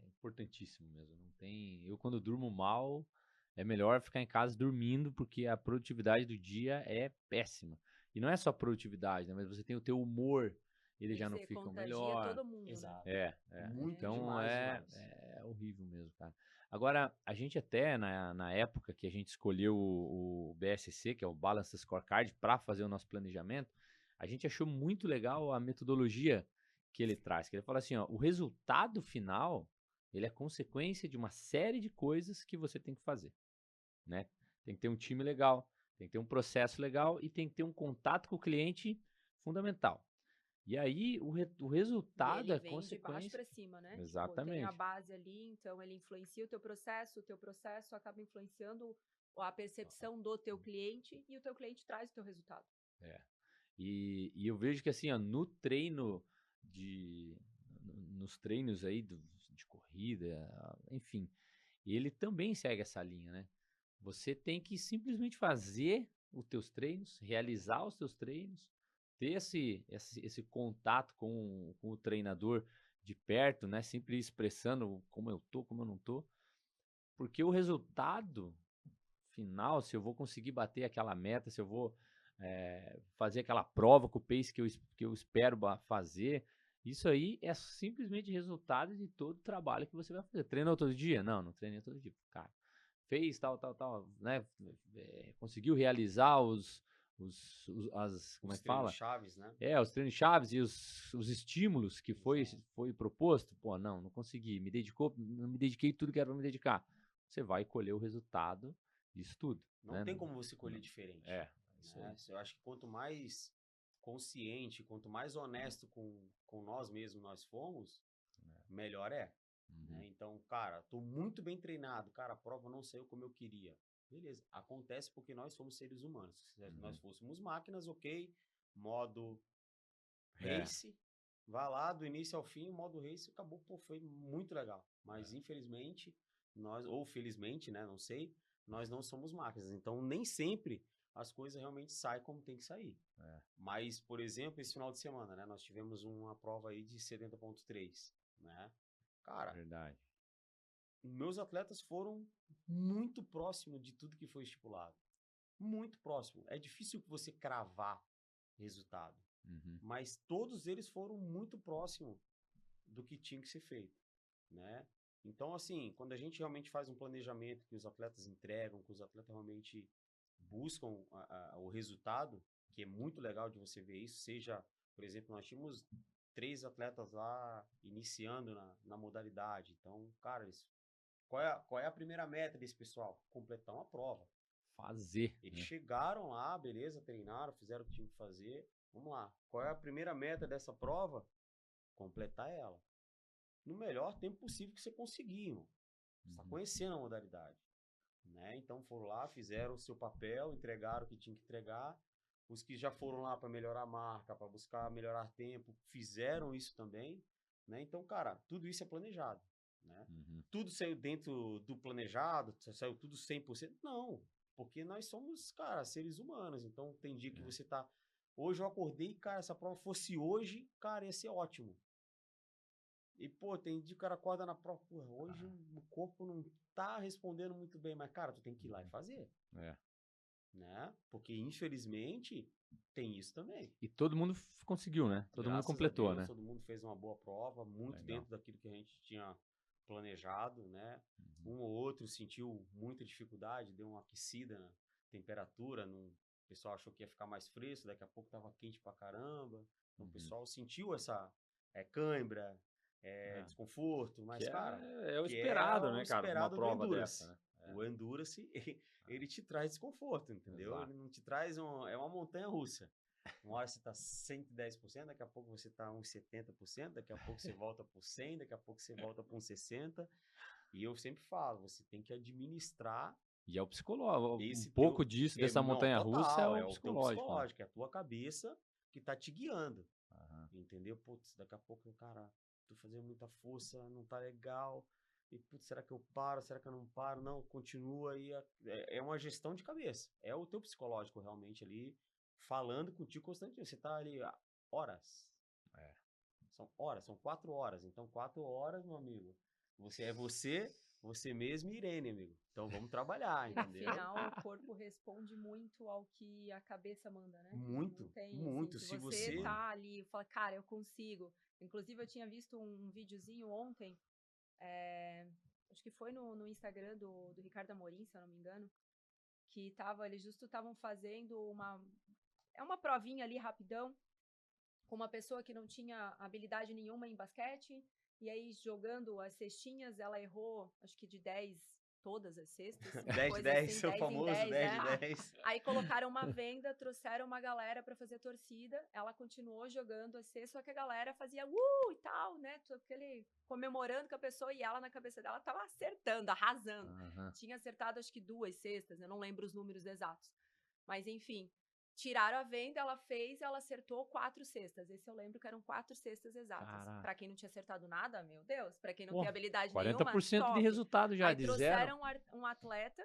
S1: importantíssimo mesmo. Não tem. Eu, quando durmo mal, é melhor ficar em casa dormindo, porque a produtividade do dia é péssima. E não é só produtividade, né? Mas você tem o teu humor, ele já não
S2: Você
S1: fica o
S2: contagia
S1: melhor.
S2: todo mundo,
S3: Exato.
S2: né?
S3: Muito
S1: Então
S3: demais,
S1: é
S3: demais.
S1: horrível mesmo, cara. Agora, a gente até, na época que a gente escolheu o BSC, que é o Balance Scorecard, para fazer o nosso planejamento, a gente achou muito legal a metodologia que ele traz. Que ele fala assim, ó, o resultado final, ele é consequência de uma série de coisas que você tem que fazer, né? Tem que ter um time legal, tem que ter um processo legal e tem que ter um contato com o cliente fundamental. E aí o
S2: E
S1: resultado
S2: ele
S1: é
S2: vem de baixo
S1: consequência.
S2: para cima, né? Tipo, tem a
S1: Exatamente.
S2: base ali, então ele influencia o teu processo acaba influenciando a percepção do teu cliente e o teu cliente traz o teu resultado.
S1: É. E eu vejo que assim, ó, no treino de. Nos treinos aí de corrida, enfim, ele também segue essa linha, né? Você tem que simplesmente fazer os teus treinos, realizar os teus treinos, ter esse contato com o treinador de perto, né? Sempre expressando como eu tô, como eu não tô. Porque o resultado final, se eu vou conseguir bater aquela meta, se eu vou fazer aquela prova com o pace que eu espero fazer, isso aí é simplesmente resultado de todo o trabalho que você vai fazer. Treinou todo dia? Não, não treinei todo dia. Cara, fez tal, né? Conseguiu realizar como é
S3: Os
S1: que
S3: treinos
S1: fala?
S3: chaves, né?
S1: Os treinos chaves e os estímulos que
S3: Exato.
S1: foi proposto. Pô, não consegui. Não me dediquei tudo que era para me dedicar. Você vai colher o resultado disso tudo,
S3: Não
S1: né?
S3: tem como você colher diferente.
S1: Isso aí.
S3: Né? Eu acho que quanto mais consciente, quanto mais honesto com nós mesmos nós formos, melhor é.
S1: Uhum.
S3: Né? Então, cara, tô muito bem treinado, cara, a prova não saiu como eu queria. Beleza, acontece porque nós somos seres humanos. Se nós fôssemos máquinas, ok, modo race, vai lá do início ao fim, o modo race acabou, pô, foi muito legal. Mas infelizmente, ou felizmente, né, não sei, nós não somos máquinas. Então, nem sempre as coisas realmente saem como tem que sair. Mas, por exemplo, esse final de semana, né, nós tivemos uma prova aí de 70.3, né? Cara,
S1: Verdade.
S3: meus atletas foram muito próximo de tudo que foi estipulado. Muito próximo. É difícil você cravar resultado.
S1: Uhum.
S3: Mas todos eles foram muito próximo do que tinha que ser feito, né? Então, assim, quando a gente realmente faz um planejamento que os atletas entregam, que os atletas realmente buscam o resultado, que é muito legal de você ver isso, seja, por exemplo, nós tínhamos 3 atletas lá iniciando na modalidade. Então, cara, qual é a primeira meta desse pessoal? Completar uma prova.
S1: Fazer.
S3: Eles
S1: Né?
S3: chegaram lá, beleza, treinaram, fizeram o que tinha que fazer. Vamos lá. Qual é a primeira meta dessa prova? Completar ela. No melhor tempo possível que você conseguir, irmão. Você está conhecendo a modalidade. Né? Então foram lá, fizeram o seu papel, entregaram o que tinha que entregar. Os que já foram lá para melhorar a marca, para buscar melhorar tempo, fizeram isso também. Né? Então, cara, tudo isso é planejado. Né? Tudo saiu dentro do planejado, saiu tudo 100%? Não, porque nós somos, cara, seres humanos. Então, tem dia que você tá. Hoje eu acordei, cara, se a prova fosse hoje, cara, ia ser ótimo. E, pô, tem dia que o cara acorda na prova, pô, hoje o corpo não tá respondendo muito bem, mas, cara, tu tem que ir lá e fazer. Né? Porque, infelizmente, tem isso também.
S1: E todo mundo conseguiu, né? Todo mundo
S3: Graças a
S1: completou,
S3: Deus,
S1: né?
S3: todo mundo fez uma boa prova, muito
S1: Legal.
S3: dentro daquilo que a gente tinha planejado, né? Um ou outro sentiu muita dificuldade, deu uma aquecida na temperatura, o pessoal achou que ia ficar mais fresco, daqui a pouco tava quente pra caramba. Então o pessoal sentiu essa cãibra, desconforto, mas, cara,
S1: É o
S3: que
S1: esperado,
S3: é o
S1: né, cara? Uma
S3: esperado do
S1: prova dessa,
S3: Endurance.
S1: né?
S3: O Endurance, ele te traz desconforto, entendeu?
S1: Exato.
S3: Ele não te traz é uma montanha russa. Uma hora você está 110%, daqui a pouco você está uns 70%, daqui a pouco você volta por 100%, daqui a pouco você volta por uns 60%. E eu sempre falo, você tem que administrar
S1: E é o psicológico. Um
S3: esse
S1: pouco
S3: teu...
S1: disso, dessa
S3: não,
S1: montanha-russa, é
S3: total,
S1: o
S3: é o teu
S1: psicológico, né?
S3: psicológico, é a tua cabeça que tá te guiando. Entendeu? Putz, daqui a pouco, cara, tô fazendo muita força, não tá legal. E, putz, será que eu paro? Será que eu não paro? Não, continua aí. É uma gestão de cabeça. É o teu psicológico realmente ali falando contigo constantemente. Você tá ali horas. São horas, são 4 horas. Então, 4 horas, meu amigo. Você mesmo e Irene, amigo. Então, vamos trabalhar,
S2: E no
S3: entendeu?
S2: final, o corpo responde muito ao que a cabeça manda, né?
S3: Muito,
S2: Não tem,
S3: muito.
S2: assim,
S3: Se
S2: se você
S3: você...
S2: tá ali e fala, cara, eu consigo. Inclusive, eu tinha visto um videozinho ontem, acho que foi no Instagram do Ricardo Amorim, se eu não me engano, que eles justo estavam fazendo uma provinha ali rapidão, com uma pessoa que não tinha habilidade nenhuma em basquete, e aí jogando as cestinhas, ela errou, acho que de 10 todas as cestas.
S3: 10-10, o famoso 10-10.
S2: Aí colocaram uma venda, trouxeram uma galera pra fazer torcida, ela continuou jogando as cestas, só que a galera fazia e tal, né, comemorando com a pessoa, e ela na cabeça dela tava acertando, arrasando. Tinha acertado acho que 2 cestas, eu não lembro os números exatos. Mas enfim, tiraram a venda, ela acertou 4 cestas. Esse eu lembro que eram 4 cestas exatas.
S1: Caraca.
S2: Pra quem não tinha acertado nada, meu Deus, pra quem não
S1: Pô,
S2: tem habilidade
S1: 40%
S2: nenhuma,
S1: de
S2: top.
S1: resultado já,
S2: Aí
S1: de zero.
S2: trouxeram um atleta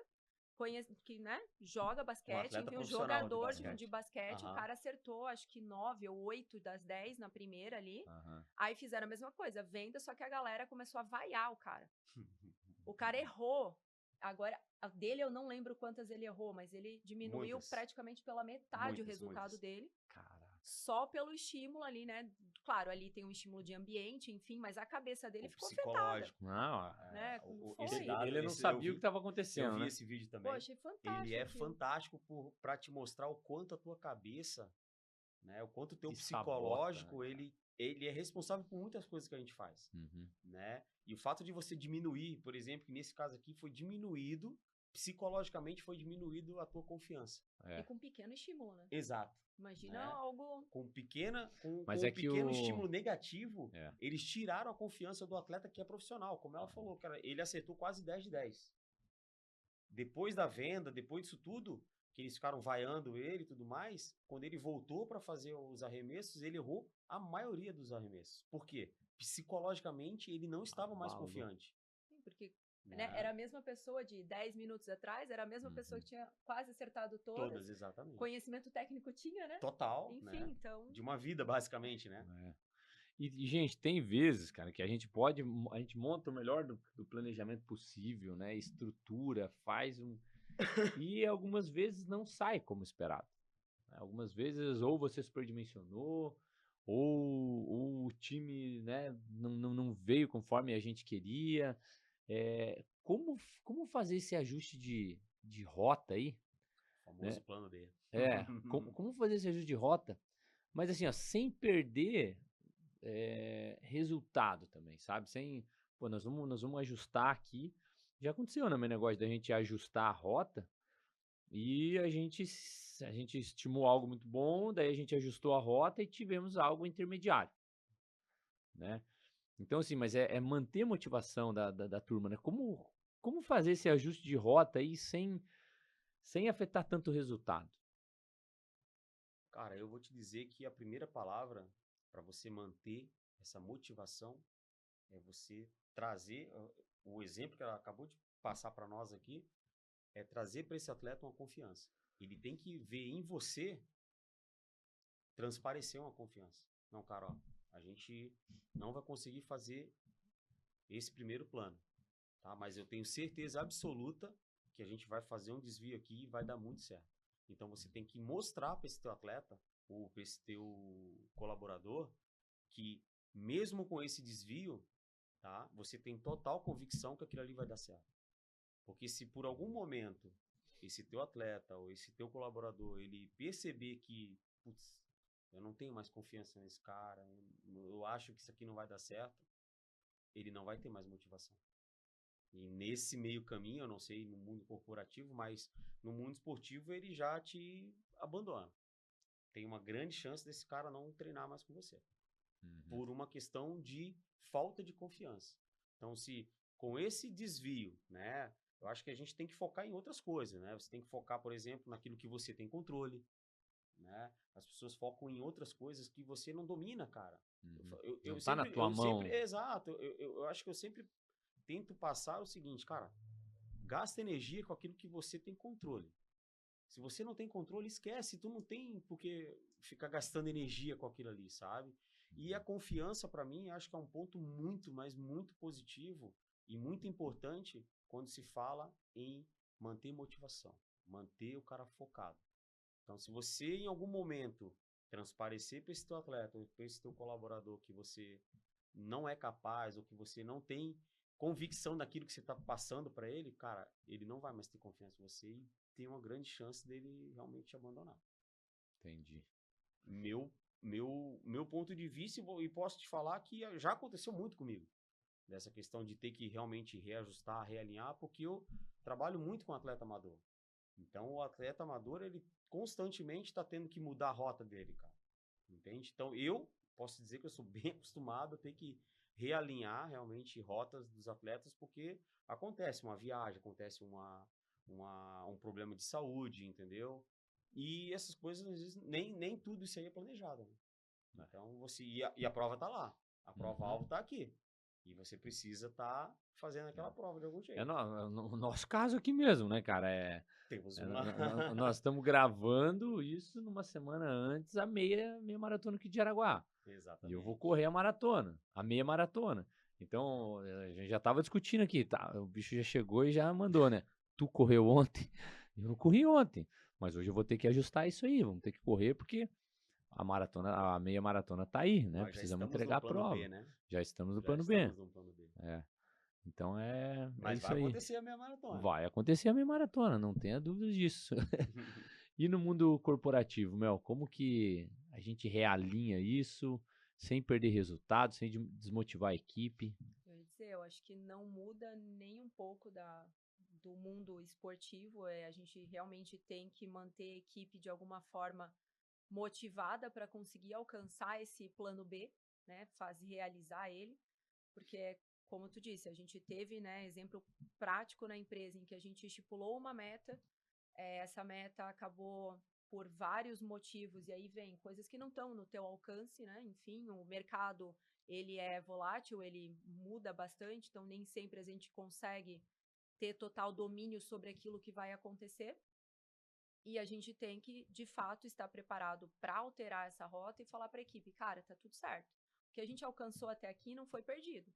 S2: que, né, joga basquete,
S3: atleta
S2: enfim, um
S3: profissional de
S2: jogador
S3: basquete.
S2: de basquete, o cara acertou acho que 9 ou 8 das 10 na primeira ali. Aí fizeram a mesma coisa, venda, só que a galera começou a vaiar o cara. O cara errou. Agora, a dele eu não lembro quantas ele errou, mas ele diminuiu praticamente pela metade o resultado dele.
S1: Caraca.
S2: Só pelo estímulo ali, né? Claro, ali tem um estímulo de ambiente, enfim, mas a cabeça dele ficou afetada.
S1: Não,
S2: né?
S1: Ele não sabia o que estava acontecendo,
S3: Eu vi
S1: né?
S3: esse vídeo também.
S2: Pô, achei fantástico.
S3: Ele é fantástico para te mostrar o quanto a tua cabeça, né? O quanto o teu psicológico,
S1: sabota, né,
S3: ele é responsável por muitas coisas que a gente faz, né? E o fato de você diminuir, por exemplo, que nesse caso aqui foi diminuído, psicologicamente foi diminuído a tua confiança.
S2: E com pequeno estímulo, né?
S3: Exato.
S2: Imagina algo...
S3: Com um pequeno estímulo negativo, eles tiraram a confiança do atleta que é profissional. Como ela falou, cara, ele acertou quase 10 de 10. Depois da venda, depois disso tudo, que eles ficaram vaiando ele e tudo mais, quando ele voltou para fazer os arremessos, ele errou a maioria dos arremessos. Por quê? Psicologicamente, ele não estava mais confiante.
S2: Sim, porque né, era a mesma pessoa de 10 minutos atrás, era a mesma pessoa que tinha quase acertado todas.
S3: Todas, exatamente.
S2: Conhecimento técnico tinha, né?
S3: Total.
S2: Enfim,
S3: né?
S2: então...
S3: De uma vida, basicamente, né?
S1: E, gente, tem vezes, cara, que a gente monta o melhor do planejamento possível, né? Estrutura, faz e algumas vezes não sai como esperado. Algumas vezes ou você superdimensionou, ou o time, né, não veio conforme a gente queria. Como fazer esse ajuste de rota aí?
S3: O famoso plano D.
S1: Como fazer esse ajuste de rota, mas assim, ó, sem perder resultado também, sabe? Pô, nós vamos ajustar aqui. Já aconteceu no meu negócio da gente ajustar a rota e a gente estimou algo muito bom, daí a gente ajustou a rota e tivemos algo intermediário, né? Então, assim, mas é manter a motivação da turma, né? Como fazer esse ajuste de rota aí sem afetar tanto o resultado?
S3: Cara, eu vou te dizer que a primeira palavra para você manter essa motivação é você trazer o exemplo que ela acabou de passar para nós aqui, é trazer para esse atleta uma confiança. Ele tem que ver em você transparecer uma confiança. Não, cara, ó, a gente não vai conseguir fazer esse primeiro plano, tá? Mas eu tenho certeza absoluta que a gente vai fazer um desvio aqui e vai dar muito certo. Então você tem que mostrar para esse teu atleta ou para esse teu colaborador que mesmo com esse desvio, tá? Você tem total convicção que aquilo ali vai dar certo. Porque se por algum momento esse teu atleta ou esse teu colaborador, ele perceber que, putz, eu não tenho mais confiança nesse cara, eu acho que isso aqui não vai dar certo, ele não vai ter mais motivação. E nesse meio caminho, eu não sei no mundo corporativo, mas no mundo esportivo ele já te abandona. Tem uma grande chance desse cara não treinar mais com você. Por uma questão de falta de confiança. Então, se com esse desvio, né, eu acho que a gente tem que focar em outras coisas, né? Você tem que focar, por exemplo, naquilo que você tem controle, né? As pessoas focam em outras coisas que você não domina, cara.
S1: Não tá na tua mão.
S3: Exato. Eu acho que eu sempre tento passar o seguinte, cara, gasta energia com aquilo que você tem controle. Se você não tem controle, esquece. Tu não tem porque ficar gastando energia com aquilo ali, sabe? E a confiança, para mim, acho que é um ponto muito, mas muito positivo e muito importante quando se fala em manter motivação, manter o cara focado. Então, se você, em algum momento, transparecer para esse teu atleta ou para esse teu colaborador que você não é capaz ou que você não tem convicção daquilo que você está passando para ele, cara, ele não vai mais ter confiança em você e tem uma grande chance dele realmente te abandonar.
S1: Entendi.
S3: Meu ponto de vista, e posso te falar que já aconteceu muito comigo, dessa questão de ter que realmente reajustar, realinhar, porque eu trabalho muito com atleta amador. Então, o atleta amador, ele constantemente está tendo que mudar a rota dele, cara. Entende? Então, eu posso dizer que eu sou bem acostumado a ter que realinhar realmente rotas dos atletas, porque acontece uma viagem, acontece um problema de saúde, entendeu? E essas coisas, às vezes, nem tudo isso aí é planejado, né? Então, e a prova tá lá. A prova-alvo tá aqui. E você precisa estar fazendo aquela prova de algum jeito.
S1: No nosso caso aqui mesmo, né, cara?
S3: Temos
S1: É,
S3: uma.
S1: nós estamos gravando isso numa semana antes, a meia maratona aqui de Jaraguá. E eu vou
S3: Exatamente.
S1: correr a meia maratona. Então, a gente já tava discutindo aqui, tá? O bicho já chegou e já mandou, né? Tu correu ontem? Eu não corri ontem, mas hoje eu vou ter que ajustar isso aí, vamos ter que correr porque a meia maratona tá aí, né?
S3: Nós já
S1: Precisamos
S3: estamos
S1: entregar
S3: no
S1: a
S3: plano
S1: prova.
S3: B, né?
S1: Já estamos no
S3: Já
S1: plano B.
S3: estamos no plano B.
S1: É. Então é
S3: Mas
S1: isso
S3: vai
S1: aí.
S3: acontecer a meia maratona.
S1: Vai acontecer a meia maratona, não tenha dúvidas disso. E no mundo corporativo, Mel, como que a gente realinha isso sem perder resultado, sem desmotivar a equipe?
S2: Eu ia dizer, eu acho que não muda nem um pouco do mundo esportivo. A gente realmente tem que manter a equipe de alguma forma motivada para conseguir alcançar esse plano B, né? Realizar ele, porque, como tu disse, a gente teve, né, exemplo prático na empresa em que a gente estipulou uma meta, essa meta acabou por vários motivos, e aí vem coisas que não estão no teu alcance, né? Enfim, o mercado, ele é volátil, ele muda bastante, então nem sempre a gente consegue ter total domínio sobre aquilo que vai acontecer. E a gente tem que, de fato, estar preparado para alterar essa rota e falar para a equipe, cara, tá tudo certo. O que a gente alcançou até aqui não foi perdido.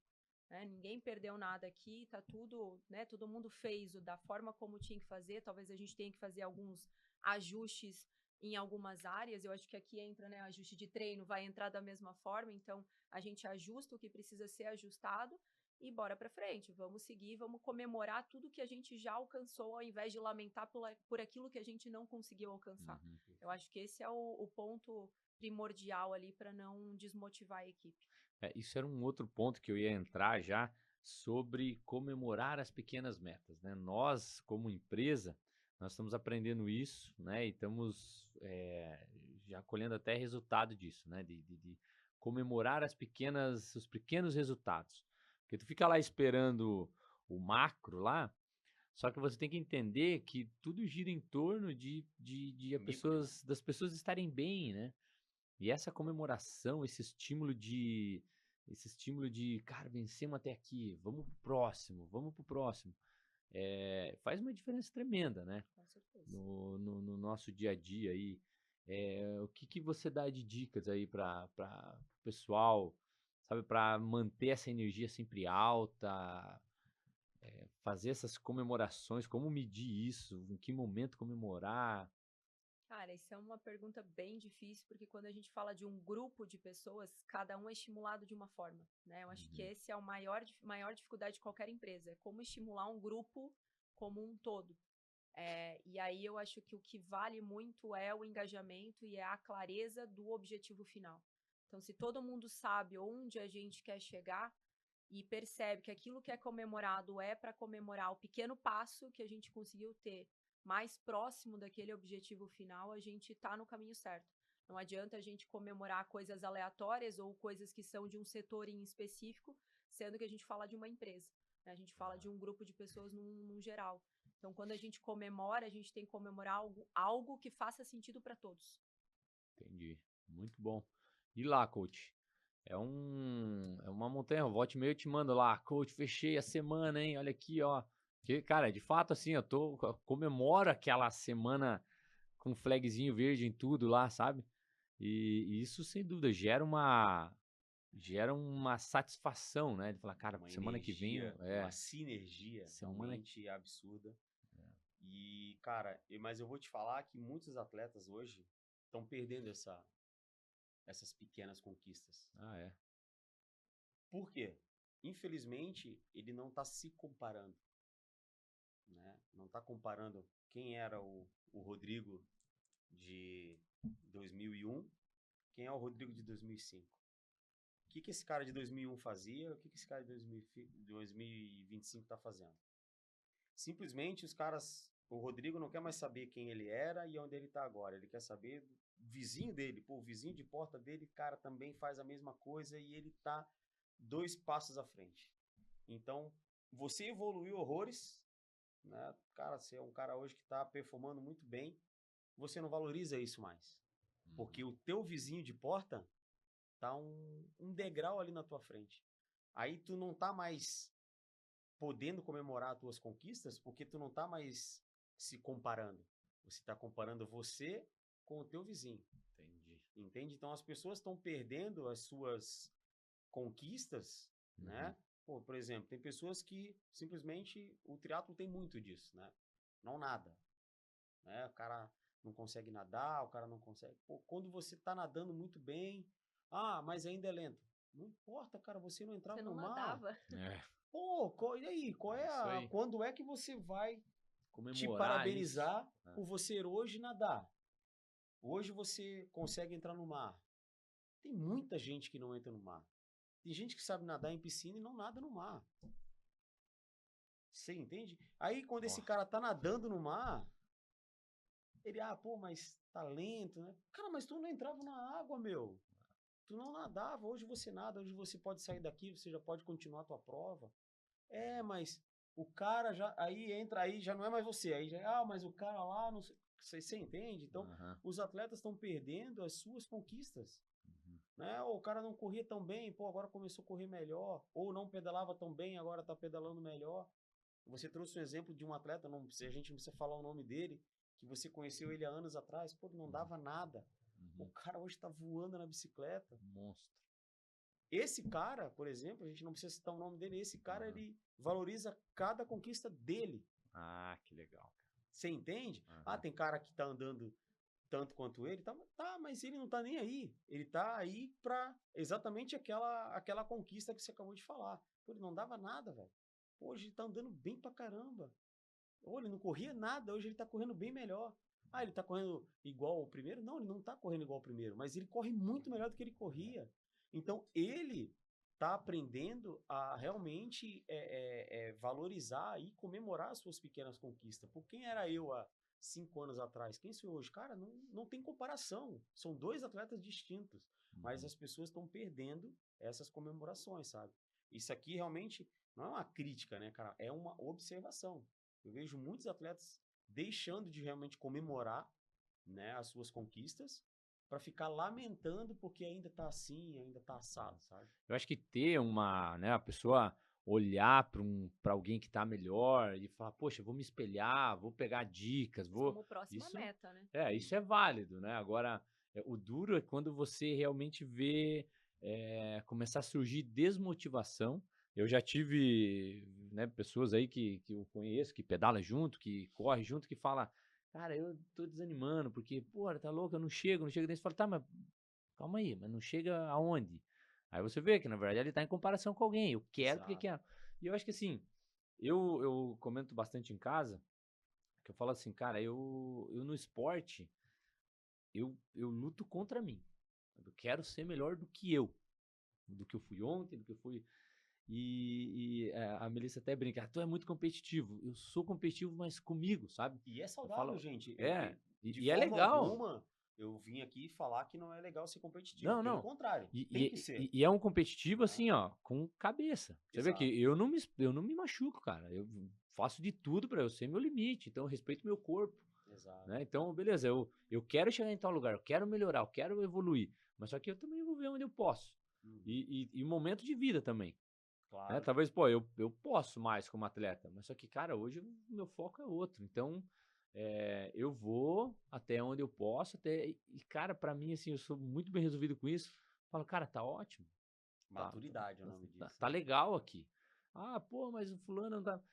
S2: Né? Ninguém perdeu nada aqui, tá tudo, né? Todo mundo fez da forma como tinha que fazer. Talvez a gente tenha que fazer alguns ajustes em algumas áreas. Eu acho que aqui entra, né, ajuste de treino, vai entrar da mesma forma. Então, a gente ajusta o que precisa ser ajustado e bora para frente. Vamos seguir, vamos comemorar tudo que a gente já alcançou, ao invés de lamentar por aquilo que a gente não conseguiu alcançar.
S1: Uhum.
S2: Eu acho que esse é o ponto primordial ali para não desmotivar a equipe.
S1: Isso era um outro ponto que eu ia entrar já sobre comemorar as pequenas metas, né? Nós, como empresa, nós estamos aprendendo isso, né? E estamos já colhendo até resultado disso, né? De comemorar os pequenos resultados. Porque tu fica lá esperando o macro lá, só que você tem que entender que tudo gira em torno
S3: Micro, né?
S1: das pessoas estarem bem, né? E essa comemoração, esse estímulo de, cara, vencemos até aqui, vamos pro próximo, faz uma diferença tremenda, né?
S2: Com certeza.
S1: No nosso dia a dia aí. O que você dá de dicas aí para o pessoal, sabe, para manter essa energia sempre alta, fazer essas comemorações, como medir isso, em que momento comemorar?
S2: Cara, isso é uma pergunta bem difícil, porque quando a gente fala de um grupo de pessoas, cada um é estimulado de uma forma, né? Eu acho que
S1: Uhum.
S2: esse é o maior dificuldade de qualquer empresa, é como estimular um grupo como um todo. E aí eu acho que o que vale muito é o engajamento e é a clareza do objetivo final. Então, se todo mundo sabe onde a gente quer chegar e percebe que aquilo que é comemorado é para comemorar o pequeno passo que a gente conseguiu ter mais próximo daquele objetivo final, a gente está no caminho certo. Não adianta a gente comemorar coisas aleatórias ou coisas que são de um setor em específico, sendo que a gente fala de uma empresa, né? A gente fala de um grupo de pessoas num geral. Então, quando a gente comemora, a gente tem que comemorar algo que faça sentido para todos.
S1: Entendi. Muito bom. E lá, coach? É uma montanha, volte e meio eu te mando lá, coach, fechei a semana, hein? Olha aqui, ó. Que, cara, de fato, assim, comemoro aquela semana com flagzinho verde em tudo lá, sabe? E isso, sem dúvida, gera uma satisfação, né? De falar, cara,
S3: Uma
S1: semana que vem,
S3: energia, uma sinergia
S1: semana
S3: realmente absurda. E, cara, mas eu vou te falar que muitos atletas hoje estão perdendo essas pequenas conquistas.
S1: Ah, é.
S3: Por quê? Infelizmente, ele não está se comparando, né? Não está comparando quem era o Rodrigo de 2001, quem é o Rodrigo de 2005. O que esse cara de 2001 fazia, o que esse cara de 2025 está fazendo. Simplesmente os caras, o Rodrigo não quer mais saber quem ele era e onde ele tá agora. Ele quer saber do vizinho dele. Pô, o vizinho de porta dele, cara, também faz a mesma coisa e ele tá 2 passos à frente. Então, você evoluiu horrores, né? Cara, você é um cara hoje que tá performando muito bem, você não valoriza isso mais. Porque o teu vizinho de porta tá um degrau ali na tua frente. Aí tu não tá mais podendo comemorar as tuas conquistas porque tu não tá mais se comparando. Você tá comparando você com o teu vizinho.
S1: Entendi.
S3: Entende? Então as pessoas estão perdendo as suas conquistas, né? Pô, por exemplo, tem pessoas que simplesmente o triatlo tem muito disso, né? Não nada, né? O cara não consegue nadar, o cara não consegue. Pô, quando você tá nadando muito bem, mas ainda é lento. Não importa, cara, você não entrava
S2: Você não
S3: no mar.
S2: nadava.
S1: É,
S3: Pô, e aí,
S1: isso aí.
S3: quando é que você vai te
S1: Comemorar
S3: parabenizar
S1: isso. Ah.
S3: por você hoje nadar? Hoje você consegue entrar no mar. Tem muita gente que não entra no mar. Tem gente que sabe nadar em piscina e não nada no mar. Você entende? Aí quando esse
S1: Ó,
S3: cara tá nadando no mar, ele, pô, mas tá lento, né? Cara, mas tu não entrava na água, meu. Tu não nadava, hoje você nada, hoje você pode sair daqui, você já pode continuar a tua prova. Mas o cara já, aí entra, aí já não é mais você, aí já, mas o cara lá, não sei, você entende? Então,
S1: aham,
S3: os atletas estão perdendo as suas conquistas,
S1: uhum.
S3: né? Ou o cara não corria tão bem, pô, agora começou a correr melhor, ou não pedalava tão bem, agora tá pedalando melhor. Você trouxe um exemplo de um atleta, não, a gente não precisa falar o nome dele, que você conheceu ele há anos atrás, pô, não dava nada. O cara hoje tá voando na bicicleta.
S1: Monstro.
S3: Esse cara, por exemplo, a gente não precisa citar o nome dele, esse cara, ele valoriza cada conquista dele.
S1: Ah, que legal,
S3: Você entende?
S1: cara.
S3: Tem cara que tá andando tanto quanto ele, tá, mas ele não tá nem aí. Ele tá aí pra exatamente aquela conquista que você acabou de falar. Pô, ele não dava nada, velho. Hoje ele tá andando bem pra caramba. Ou ele não corria nada, hoje ele tá correndo bem melhor. Ele tá correndo igual ao primeiro? Não, ele não tá correndo igual ao primeiro, mas ele corre muito melhor do que ele corria. Então, ele tá aprendendo a realmente valorizar e comemorar as suas pequenas conquistas. Por quem era eu há 5 anos atrás? Quem sou hoje? Cara, não tem comparação. São 2 atletas distintos, mas as pessoas estão perdendo essas comemorações, sabe? Isso aqui realmente não é uma crítica, né, cara? É uma observação. Eu vejo muitos atletas deixando de realmente comemorar, né, as suas conquistas para ficar lamentando porque ainda tá assim, ainda tá assado, sabe?
S1: Eu acho que ter uma, né, a pessoa olhar para alguém que tá melhor e falar, poxa, vou me espelhar, vou pegar dicas, vou.
S2: Como próxima
S1: Isso,
S2: meta, né?
S1: isso é válido, né? Agora, o duro é quando você realmente vê começar a surgir desmotivação. Eu já tive, né, pessoas aí que eu conheço, que pedala junto, que corre junto, que fala, cara, eu tô desanimando, porque, pô, tá louco, eu não chego, não chego. Daí você fala, tá, mas calma aí, mas não chega aonde? Aí você vê que, na verdade, ele tá em comparação com alguém. Eu quero porque
S3: Exato.
S1: quero. E eu acho que assim, eu comento bastante em casa, que eu falo assim, cara, eu no esporte, eu luto contra mim. Eu quero ser melhor do que eu fui ontem, do que eu fui. A Melissa até brinca, tu é muito competitivo. Eu sou competitivo, mas comigo, sabe?
S3: E é
S1: Eu
S3: saudável,
S1: falo,
S3: gente. De
S1: e é
S3: forma
S1: legal.
S3: alguma, eu vim aqui falar que não é legal ser competitivo.
S1: Não,
S3: Pelo
S1: não.
S3: contrário,
S1: E,
S3: tem
S1: e,
S3: que ser.
S1: e é um competitivo
S3: Né?
S1: assim, ó, com cabeça. Você vê que
S3: Exato.
S1: eu não me machuco, cara. Eu faço de tudo pra eu ser meu limite. Então eu respeito meu corpo,
S3: Exato.
S1: né? Então, beleza, eu quero chegar em tal lugar, eu quero melhorar, eu quero evoluir. Mas só que eu também vou ver onde eu posso. E momento de vida também. Né?
S3: Claro.
S1: Talvez, pô, eu posso mais como atleta, mas só que, cara, hoje o meu foco é outro. Então, eu vou até onde eu posso, cara, pra mim, assim, eu sou muito bem resolvido com isso. Falo, cara, tá ótimo.
S3: Maturidade é o nome disso.
S1: Tá legal aqui. Pô, mas o fulano não tá.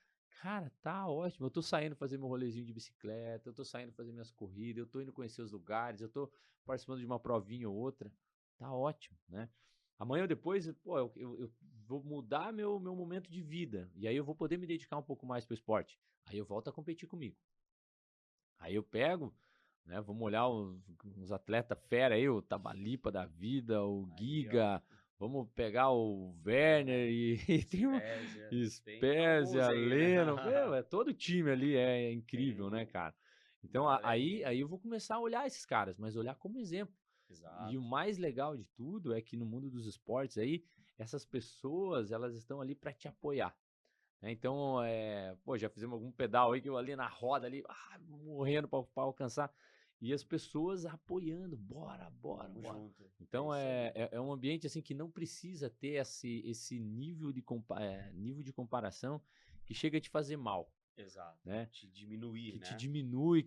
S1: Cara, tá ótimo. Eu tô saindo fazer meu rolezinho de bicicleta, eu tô saindo fazer minhas corridas, eu tô indo conhecer os lugares, eu tô participando de uma provinha ou outra. Tá ótimo, né? Amanhã ou depois, pô, eu vou mudar meu momento de vida. E aí eu vou poder me dedicar um pouco mais pro esporte. Aí eu volto a competir comigo. Aí eu pego, né? Vamos olhar uns atletas fera aí, o Tabalipa da vida, o
S3: Aí, ó.
S1: Giga. vamos pegar o Werner e tem uma Spezia,
S3: alguns aí, né?
S1: Leno, meu, todo o time ali é incrível, né,
S3: Tem
S1: cara? Então,
S3: uma galerinha
S1: aí
S3: aí.
S1: eu vou começar a olhar esses caras, mas olhar como exemplo. E
S3: Exato.
S1: o mais legal de tudo é que no mundo dos esportes aí, essas pessoas, elas estão ali para te apoiar, né? Então, pô, já fizemos algum pedal aí que eu ali na roda ali, morrendo para alcançar, e as pessoas apoiando, bora, bora,
S3: Tamo
S1: bora.
S3: junto.
S1: Então,
S3: isso aí.
S1: é um ambiente assim que não precisa ter esse nível nível de comparação que chega a te fazer mal,
S3: Exato.
S1: né?
S3: Te diminuir,
S1: Que
S3: né?
S1: te diminui,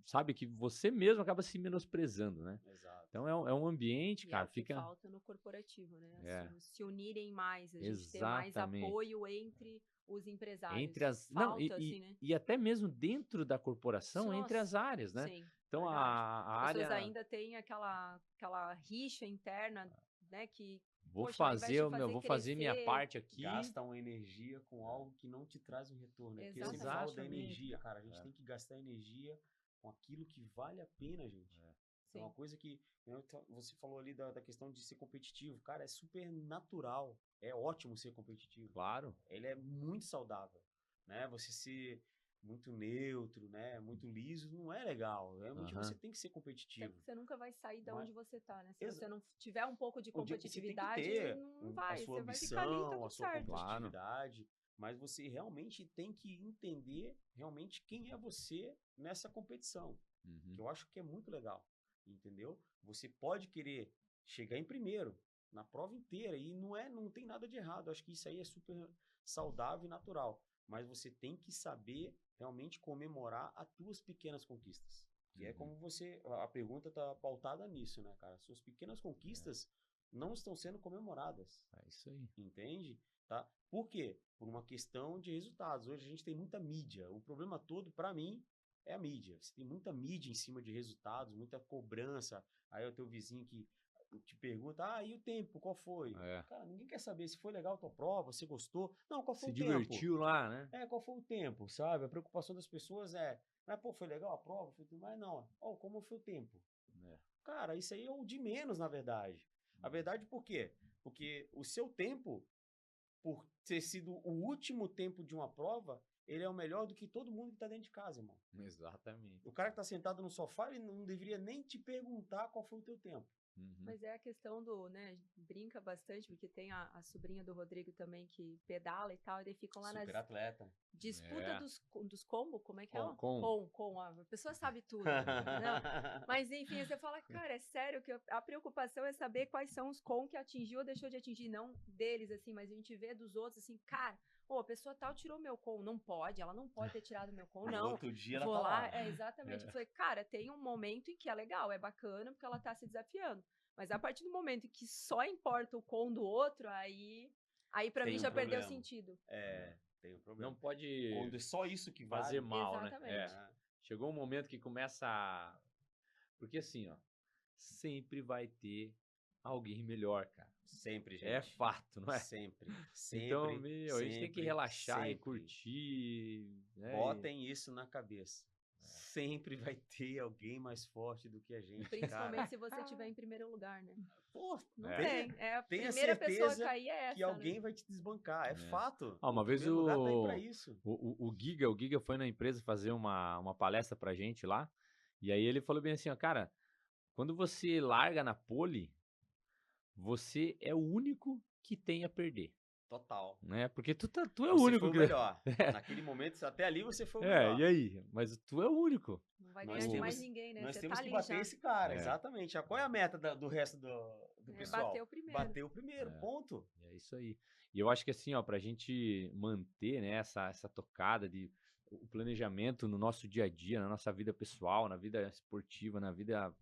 S1: sabe, que você mesmo acaba se menosprezando, né?
S3: Exato.
S1: Então é um ambiente,
S2: E é
S1: cara,
S2: o que
S1: fica.
S2: falta no corporativo, né?
S1: É,
S2: Se unirem mais, a gente ter mais
S1: exatamente.
S2: apoio entre os empresários.
S1: Entre as. Não,
S2: Falta, assim, né?
S1: e até mesmo dentro da corporação, entre as
S2: Nossa,
S1: áreas, né?
S2: sim,
S1: Então
S2: verdade.
S1: a
S2: As pessoas
S1: área.
S2: ainda têm aquela rixa interna, né? Que,
S1: Vou
S2: poxa, ao invés de
S1: vou fazer minha
S2: crescer.
S1: parte aqui.
S3: Gasta uma energia com algo que não te traz um retorno. É que eu sempre falo da
S1: Exatamente,
S3: energia, cara. A gente
S1: É.
S3: tem que gastar energia com aquilo que vale a pena, gente. É uma
S2: Sim.
S3: coisa que você falou ali da questão de ser competitivo. Cara, é super natural. É ótimo ser competitivo.
S1: Claro.
S3: Ele é muito saudável, né? Você ser muito neutro, né? Muito liso, não é legal. Realmente você tem que ser
S2: Até
S3: competitivo.
S2: porque você nunca vai sair de
S3: Mas-
S2: onde você tá, né? Se
S3: Exa-
S2: você não tiver um pouco de
S3: Você tem que
S2: competitividade,
S3: ter
S2: não
S3: a
S2: vai.
S3: sua
S2: Você vai ficar ali e tá
S3: ambição, a
S2: tudo
S3: sua
S2: certo.
S3: competitividade, mas você realmente tem que entender realmente quem é você nessa competição,
S1: Uhum.
S3: que eu acho que é muito legal, entendeu? Você pode querer chegar em primeiro na prova inteira e não tem nada de errado. Eu acho que isso aí é super saudável e natural, mas você tem que saber realmente comemorar as tuas pequenas conquistas. Que é como a pergunta tá pautada nisso, né, cara? Suas pequenas conquistas não estão sendo comemoradas.
S1: É isso aí.
S3: Entende? Tá? Por quê? Por uma questão de resultados. Hoje a gente tem muita mídia. O problema todo, para mim, é a mídia. Você tem muita mídia em cima de resultados, muita cobrança. Aí é o teu vizinho que te pergunta, e o tempo, qual foi?
S1: É.
S3: Cara, ninguém quer saber se foi legal a tua prova, se gostou. Não, qual foi
S1: Se
S3: o tempo?
S1: divertiu lá, né?
S3: Qual foi o tempo, sabe? A preocupação das pessoas mas pô, foi legal a prova? Mas não, como foi o tempo?
S1: É.
S3: Cara, isso aí é o de menos, na verdade. A verdade, por quê? Porque o seu tempo, por ter sido o último tempo de uma prova, ele é o melhor do que todo mundo que tá dentro de casa, irmão.
S1: Exatamente.
S3: O cara que tá sentado no sofá, ele não deveria nem te perguntar qual foi o teu tempo.
S1: Uhum.
S2: Mas é a questão do, né, brinca bastante, porque tem a sobrinha do Rodrigo também que pedala e tal, e daí ficam lá
S3: Super
S2: nas
S3: atleta.
S2: disputa
S1: É.
S2: dos combo, como é que é?
S1: Com.
S2: A pessoa sabe tudo, não? Mas enfim, você fala, cara, é sério que a preocupação é saber quais são os com que atingiu ou deixou de atingir, não deles, assim, mas a gente vê dos outros, assim, cara, a pessoa tal tirou meu com, não pode, ela não pode ter tirado meu com,
S3: No
S2: não.
S3: outro dia
S2: Vou
S3: ela tá
S2: lá,
S3: lá.
S2: exatamente. Eu falei, cara, tem um momento em que é legal, é bacana, porque ela tá se desafiando. Mas a partir do momento em que só importa o com do outro, aí pra
S3: Tem
S2: mim
S3: um
S2: já perdeu o
S3: problema.
S2: sentido.
S3: Tem um problema.
S1: Não pode
S3: Quando é só isso que
S1: fazer
S3: vale.
S1: mal, né?
S2: Exatamente.
S1: Chegou um momento que começa a. Porque assim, ó, sempre vai ter alguém melhor, cara.
S3: Sempre, gente.
S1: É fato, não é?
S3: Sempre.
S1: Então,
S3: Sempre.
S1: a gente tem que relaxar e
S3: sempre.
S1: curtir. Né?
S3: Botem isso na cabeça. Sempre vai ter alguém mais forte do que a gente.
S2: Principalmente
S3: cara.
S2: se você estiver em primeiro lugar, né?
S3: Pô,
S2: Não
S3: tem.
S2: tem. A
S3: Tenha
S2: primeira pessoa a
S3: certeza
S2: cair é essa,
S3: que alguém
S2: né?
S3: vai te desbancar. É fato.
S1: Uma
S3: o
S1: vez
S3: primeiro lugar tá aí pra isso.
S1: o Giga foi na empresa fazer uma palestra pra gente lá. E aí ele falou bem assim, ó, cara, quando você larga na pole, você é o único que tem a perder.
S3: Total.
S1: Né? Porque tu é o
S3: Você
S1: único
S3: foi o
S1: que.
S3: melhor. Naquele momento, até ali você foi o melhor.
S1: E aí? Mas tu é o único.
S2: Não vai
S3: Nós
S2: ganhar de
S3: temos-
S2: mais ninguém, né?
S3: Nós
S2: Você
S3: temos
S2: tá
S3: que
S2: ali
S3: bater
S2: já.
S3: esse cara,
S1: É.
S3: exatamente. Qual é a meta do resto do pessoal?
S2: Bater o primeiro.
S3: Bater o primeiro, ponto.
S1: É isso aí. E eu acho que assim, ó, pra gente manter, né, essa tocada de o planejamento no nosso dia a dia, na nossa vida pessoal, na vida esportiva, na vida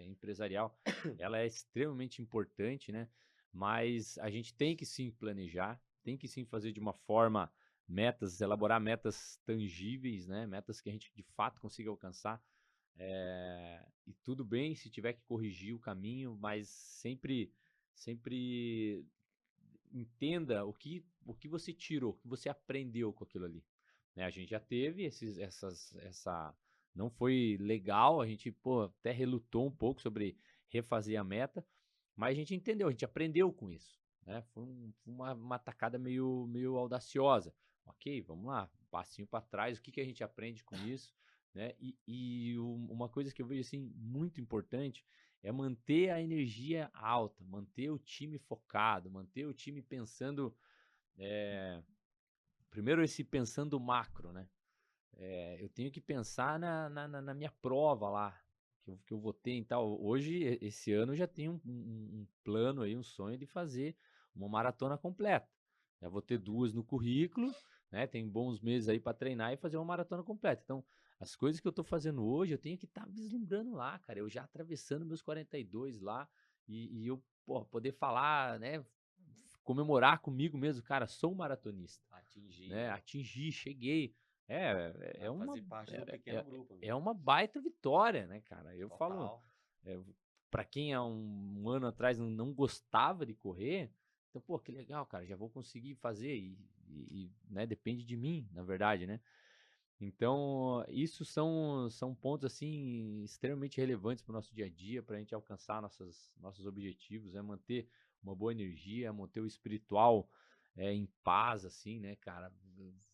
S1: empresarial, ela é extremamente importante, né? Mas a gente tem que sim planejar, tem que sim fazer de uma forma elaborar metas tangíveis, né? Metas que a gente de fato consiga alcançar. E tudo bem se tiver que corrigir o caminho, mas sempre entenda o que você tirou, o que você aprendeu com aquilo ali. Né? A gente já teve não foi legal, a gente até relutou um pouco sobre refazer a meta, Mas a gente entendeu, a gente aprendeu com isso, né? Foi uma tacada meio audaciosa. Ok, vamos lá, um passinho para trás, o que a gente aprende com isso, né? Uma coisa que eu vejo assim muito importante é manter a energia alta, manter o time focado, manter o time pensando, primeiro esse pensando macro, né? Eu tenho que pensar na minha prova lá, que eu vou ter e tal. Hoje, esse ano, eu já tenho um plano aí, um sonho de fazer uma maratona completa. Já vou ter 2 no currículo, né? Tem bons meses aí para treinar e fazer uma maratona completa. Então, as coisas que eu tô fazendo hoje, eu tenho que estar vislumbrando lá, cara. Eu já atravessando meus 42 lá e eu, pô, poder falar, né? Comemorar comigo mesmo, cara, sou um maratonista,
S3: Atingir,
S1: né?
S3: né?
S1: Atingi, cheguei. É
S3: Vai
S1: uma
S3: fazer parte do
S1: é
S3: pequeno
S1: é
S3: grupo, né?
S1: é uma baita vitória, né, cara? Eu falo,
S3: Total.
S1: eh, pra quem há um ano atrás não gostava de correr, então, pô, que legal, cara, já vou conseguir fazer né, depende de mim, na verdade, né? Então, isso são pontos, assim, extremamente relevantes para o nosso dia a dia, para a gente alcançar nossos objetivos, é manter uma boa energia, manter o espiritual em paz, assim, né, cara?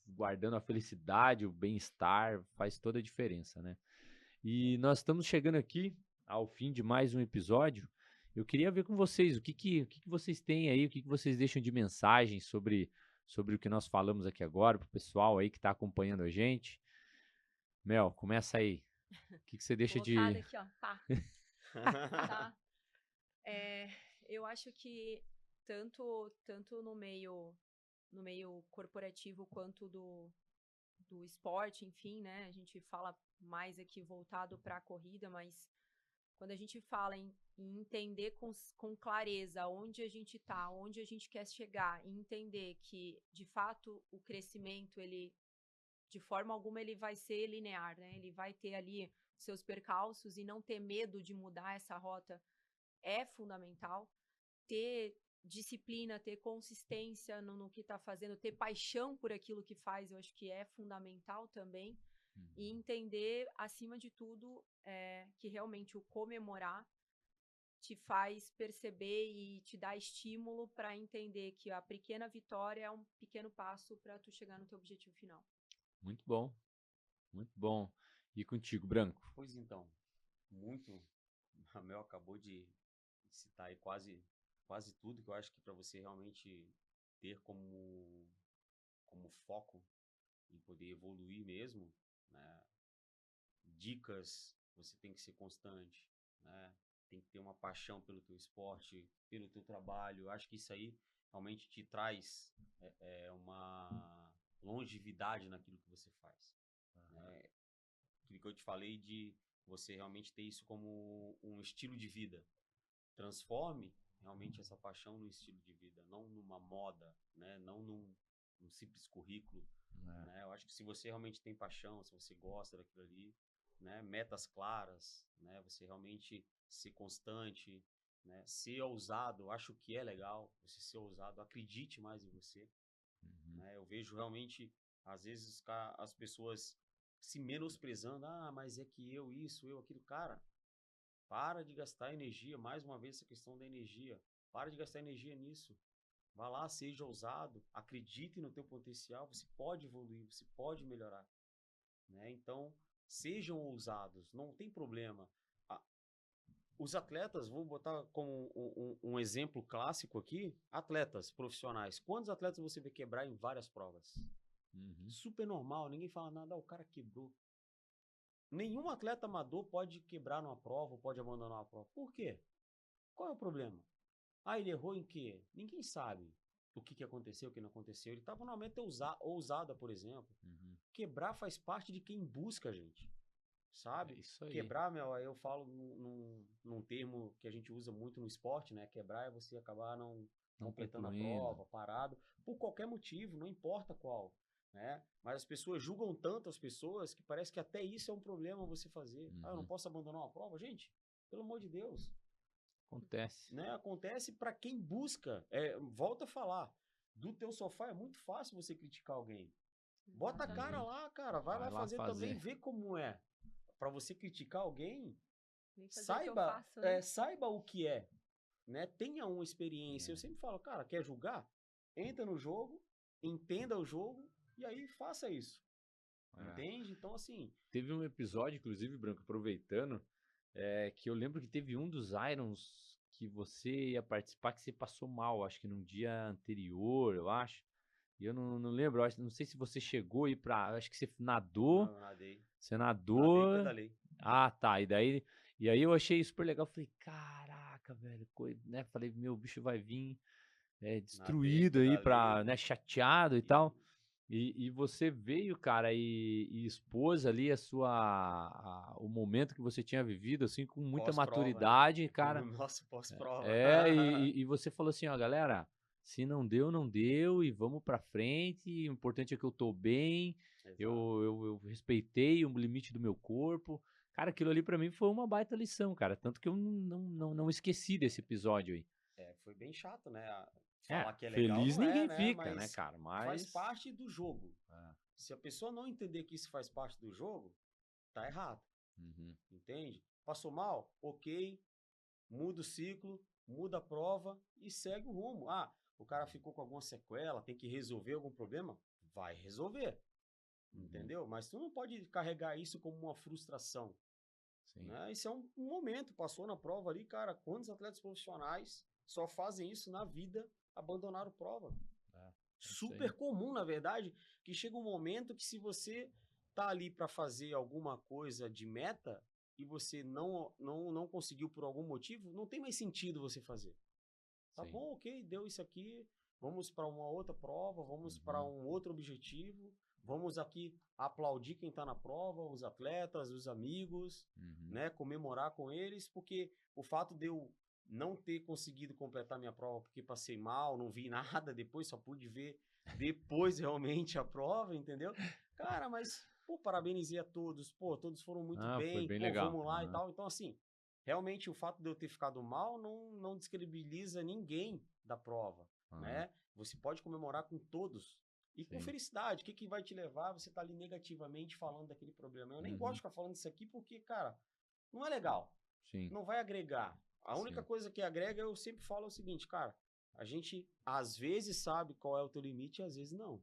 S1: Guardando a felicidade, o bem-estar, faz toda a diferença, né? E nós estamos chegando aqui ao fim de mais um episódio. Eu queria ver com vocês o que vocês têm aí, o que vocês deixam de mensagem sobre o que nós falamos aqui agora, para o pessoal aí que está acompanhando a gente. Mel, começa aí. O que você deixa
S2: Colocada
S1: de.
S2: aqui, ó, pá, tá? É, eu acho que tanto no meio corporativo quanto do esporte, enfim, né? A gente fala mais aqui voltado para a corrida, mas quando a gente fala em entender com clareza onde a gente está, onde a gente quer chegar, e entender que, de fato, o crescimento, ele, de forma alguma, ele vai ser linear, né? Ele vai ter ali seus percalços e não ter medo de mudar essa rota é fundamental. Ter disciplina, ter consistência no que está fazendo, ter paixão por aquilo que faz, eu acho que é fundamental também. E entender, acima de tudo, que realmente o comemorar te faz perceber e te dá estímulo para entender que a pequena vitória é um pequeno passo para tu chegar no teu objetivo final.
S1: Muito bom, muito bom. E contigo, Branco?
S3: Pois então, muito. A Mel acabou de citar aí quase tudo que eu acho que para você realmente ter como foco e poder evoluir mesmo, né? Dicas, você tem que ser constante, né? Tem que ter uma paixão pelo teu esporte, pelo teu trabalho. Eu acho que isso aí realmente te traz uma longevidade naquilo que você faz, né? Aquilo que eu te falei de você realmente ter isso como um estilo de vida. Transforme realmente essa paixão no estilo de vida, não numa moda, né? Não num simples currículo, né? Eu acho que se você realmente tem paixão, se você gosta daquilo ali, né? Metas claras, né? Você realmente ser constante, né? Ser ousado, eu acho que é legal você ser ousado, acredite mais em você, né? Eu vejo realmente, às vezes, as pessoas se menosprezando, mas é que eu isso, eu aquilo, cara, para de gastar energia, mais uma vez essa questão da energia. Para de gastar energia nisso. Vá lá, seja ousado, acredite no teu potencial, você pode evoluir, você pode melhorar, né? Então, sejam ousados, não tem problema. Ah, os atletas, vou botar como um exemplo clássico aqui, atletas profissionais. Quantos atletas você vê quebrar em várias provas? Super normal, ninguém fala nada, o cara quebrou. Nenhum atleta amador pode quebrar numa prova, pode abandonar uma prova. Por quê? Qual é o problema? Ele errou em quê? Ninguém sabe o que aconteceu, o que não aconteceu. Ele estava numa meta ousada, por exemplo. Quebrar faz parte de quem busca, gente.
S1: É
S3: Sabe?
S1: isso aí.
S3: Quebrar, meu, aí eu falo num termo que a gente usa muito no esporte, né? Quebrar é você acabar não completando a
S1: concluindo.
S3: prova, parado, por qualquer motivo, não importa qual, né? Mas as pessoas julgam tanto as pessoas que parece que até isso é um problema você fazer. Eu não posso abandonar uma prova? Gente, pelo amor de Deus.
S1: Acontece.
S3: Né? Acontece para quem busca. Volta a falar. Do teu sofá é muito fácil você criticar alguém. Bota a cara lá, cara. Vai lá fazer também, vê como é. Para você criticar alguém,
S2: Nem fazer o que eu faço,
S3: saiba o que é. né, tenha uma experiência. Eu sempre falo, cara, quer julgar? Entra no jogo, entenda o jogo e aí faça isso. Entende? Então, assim...
S1: Teve um episódio, inclusive, Branco, aproveitando, que eu lembro que teve um dos Irons que você ia participar que você passou mal, acho que num dia anterior, eu acho. E eu não lembro, não sei se você chegou aí acho que você nadou.
S3: Não, eu nadei.
S1: Você
S3: Nadei
S1: nadou.
S3: e pedalei.
S1: Ah, tá. E aí eu achei super legal. Falei, caraca, velho. Né? Falei, meu, o bicho vai vir destruído
S3: Nadei,
S1: aí,
S3: pedalei.
S1: né? Chateado e tal. E você veio, cara, e expôs ali o momento que você tinha vivido, assim, com muita
S3: Pós-prova,
S1: maturidade,
S3: né?
S1: cara.
S3: Nossa, pós-prova.
S1: E você falou assim, ó, galera, se não deu, não deu, e vamos pra frente. O importante é que eu tô bem, eu respeitei o limite do meu corpo. Cara, aquilo ali pra mim foi uma baita lição, cara. Tanto que eu não esqueci desse episódio aí.
S3: Foi bem chato, né? Falar que é legal
S1: feliz
S3: não
S1: ninguém
S3: né?
S1: fica, né,
S3: Mas
S1: cara?
S3: faz parte do jogo. Se a pessoa não entender que isso faz parte do jogo, tá errado. Entende? Passou mal? Ok. Muda o ciclo, muda a prova e segue o rumo. Ah, o cara ficou com alguma sequela, tem que resolver algum problema? Vai resolver. Entendeu? Mas tu não pode carregar isso como uma frustração. Né? Isso é um momento, passou na prova ali, cara, quantos atletas profissionais só fazem isso na vida, abandonaram prova? Super comum, na verdade, que chega um momento que se você tá ali para fazer alguma coisa de meta e você não conseguiu por algum motivo, não tem mais sentido você fazer. Tá bom, ok, deu isso aqui, vamos para uma outra prova, vamos para um outro objetivo, vamos aqui aplaudir quem está na prova, os atletas, os amigos, né, comemorar com eles, porque o fato de eu não ter conseguido completar minha prova porque passei mal, não vi nada depois, só pude ver depois realmente a prova, entendeu? Cara, mas, pô, parabenizei a todos, pô, todos foram muito
S1: Foi
S3: bem,
S1: bem
S3: pô,
S1: legal.
S3: vamos lá e tal. Então, assim, realmente o fato de eu ter ficado mal não descredibiliza ninguém da prova, né? Você pode comemorar com todos e com felicidade. O que vai te levar? Você tá ali negativamente falando daquele problema. Eu nem gosto de ficar falando isso aqui porque, cara, não é legal. Não vai agregar. A única coisa que agrega, eu sempre falo o seguinte, cara, a gente às vezes sabe qual é o teu limite e às vezes não.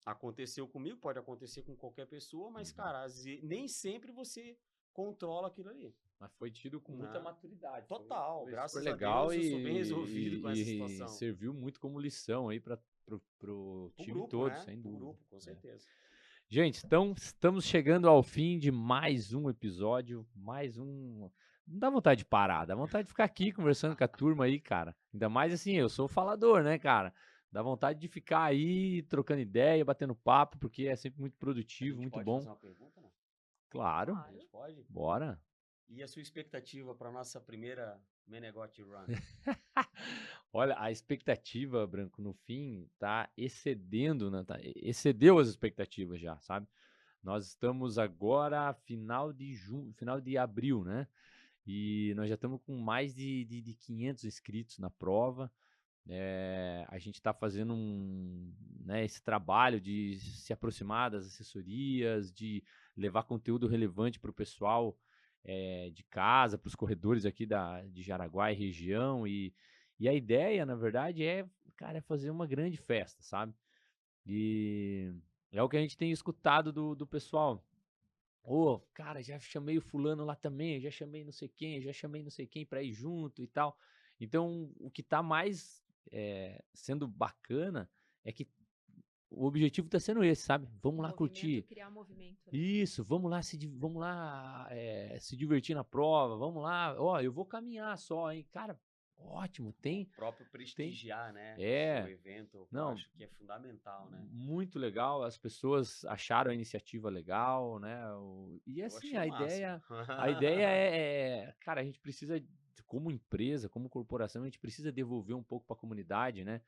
S3: Aconteceu comigo, pode acontecer com qualquer pessoa, mas, cara, nem sempre você controla aquilo ali.
S1: Mas foi tido com muita maturidade.
S3: Total,
S1: foi
S3: graças
S1: super
S3: a
S1: legal
S3: Deus eu sou bem resolvido com essa situação.
S1: serviu muito como lição aí pro time
S3: grupo,
S1: todo,
S3: né?
S1: sem dúvida.
S3: Grupo, com certeza.
S1: Gente, então estamos chegando ao fim de mais um episódio, Não dá vontade de parar, dá vontade de ficar aqui conversando com a turma aí, cara. Ainda mais assim, eu sou falador, né, cara? Dá vontade de ficar aí trocando ideia, batendo papo, porque é sempre muito produtivo, muito bom.
S3: Pode fazer uma pergunta, não?
S1: Claro.
S3: A gente pode?
S1: Bora.
S3: E a sua expectativa para nossa primeira Menegote Run?
S1: Olha, a expectativa, Branco, no fim, tá excedendo, né? Excedeu as expectativas já, sabe? Nós estamos agora final de abril, né? E nós já estamos com mais de 500 inscritos na prova. A gente está fazendo esse trabalho de se aproximar das assessorias, de levar conteúdo relevante para o pessoal de casa, para os corredores aqui de Jaraguá e região. E a ideia, na verdade, cara, é fazer uma grande festa, sabe? E é o que a gente tem escutado do pessoal. Cara, já chamei o fulano lá também, já chamei não sei quem, já chamei não sei quem para ir junto e tal. Então, o que está mais sendo bacana é que o objetivo está sendo esse, sabe? Vamos lá curtir.
S2: Criar movimento. Né?
S1: Isso, vamos lá se divertir na prova, vamos lá. Eu vou caminhar só, hein? Cara, ótimo, tem...
S3: O próprio prestigiar, né? O evento, eu acho que é fundamental, né?
S1: Muito legal, as pessoas acharam a iniciativa legal, né? E assim, a ideia cara, a gente precisa, como empresa, como corporação, a gente precisa devolver um pouco para a comunidade, né?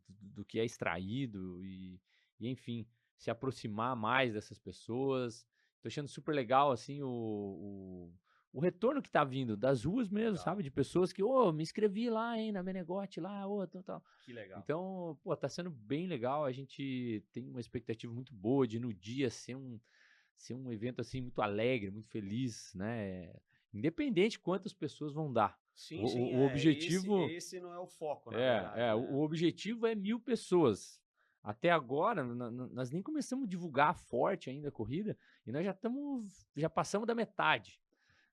S1: Do que é extraído e enfim, se aproximar mais dessas pessoas. Tô achando super legal, assim, o retorno que tá vindo das ruas mesmo, sabe? De pessoas que, me inscrevi lá, hein, na Menegote lá, tal.
S3: Que legal.
S1: Então, tá sendo bem legal. A gente tem uma expectativa muito boa de no dia ser um evento, assim, muito alegre, muito feliz, né? independente de quantas pessoas vão dar.
S3: Sim, sim,
S1: O objetivo
S3: esse não é o foco, na verdade, né?
S1: o objetivo é 1.000 pessoas. Até agora, nós nem começamos a divulgar forte ainda a corrida e nós já passamos da metade,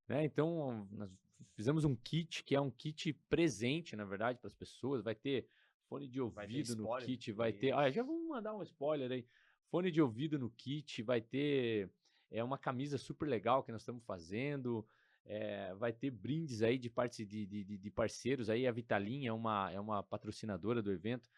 S1: né? Então, nós fizemos um kit que é um kit presente, na verdade, para as pessoas. Vai ter fone de
S3: Vai ter
S1: ouvido no
S3: spoiler?
S1: kit, vai ter. Ah, já vamos mandar um spoiler aí. Fone de ouvido no kit, vai ter uma camisa super legal que nós estamos fazendo. Vai ter brindes aí de parte de parceiros aí. A Vitalin é uma patrocinadora do evento.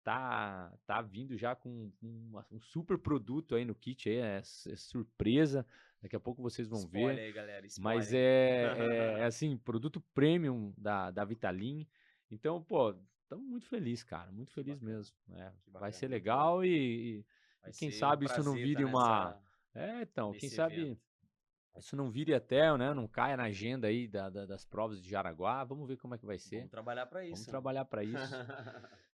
S1: Tá vindo já com um super produto aí no kit aí, é surpresa. Daqui a pouco vocês vão
S3: Spoiler
S1: ver.
S3: aí, galera,
S1: Mas
S3: spoiler.
S1: assim, produto premium da Vitalin. Então, pô, estamos muito felizes, cara. Muito feliz
S3: bacana,
S1: mesmo. Vai
S3: bacana,
S1: ser
S3: muito
S1: legal e
S3: Vai
S1: quem
S3: ser um
S1: sabe isso não
S3: prazer
S1: vire
S3: estar
S1: uma. Então, quem
S3: nesse
S1: sabe
S3: evento.
S1: isso não vire até, né? Não caia na agenda aí das provas de Jaraguá. Vamos ver como é que vai ser.
S3: Vamos trabalhar para
S1: Vamos
S3: isso.
S1: trabalhar para isso.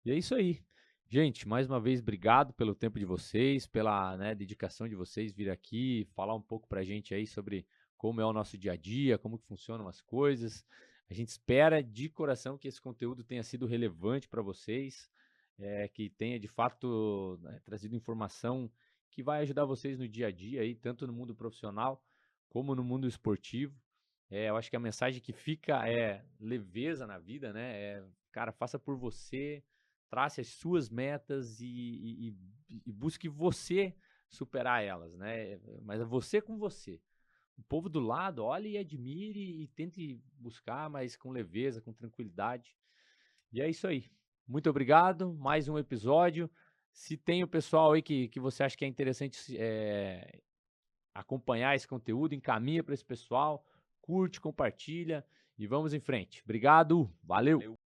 S1: E é isso aí. Gente, mais uma vez, obrigado pelo tempo de vocês, pela dedicação de vocês vir aqui falar um pouco pra gente aí sobre como é o nosso dia a dia, como que funcionam as coisas. A gente espera de coração que esse conteúdo tenha sido relevante para vocês, que tenha de fato trazido informação que vai ajudar vocês no dia a dia aí, tanto no mundo profissional como no mundo esportivo. Eu acho que a mensagem que fica é leveza na vida, né? Cara, faça por você, trace as suas metas e busque você superar elas, né? Mas é você com você. O povo do lado, olhe e admire e tente buscar, mas com leveza, com tranquilidade. E é isso aí. Muito obrigado. Mais um episódio. Se tem o pessoal aí que você acha que é interessante acompanhar esse conteúdo, encaminha para esse pessoal, curte, compartilha e vamos em frente. Obrigado. Valeu.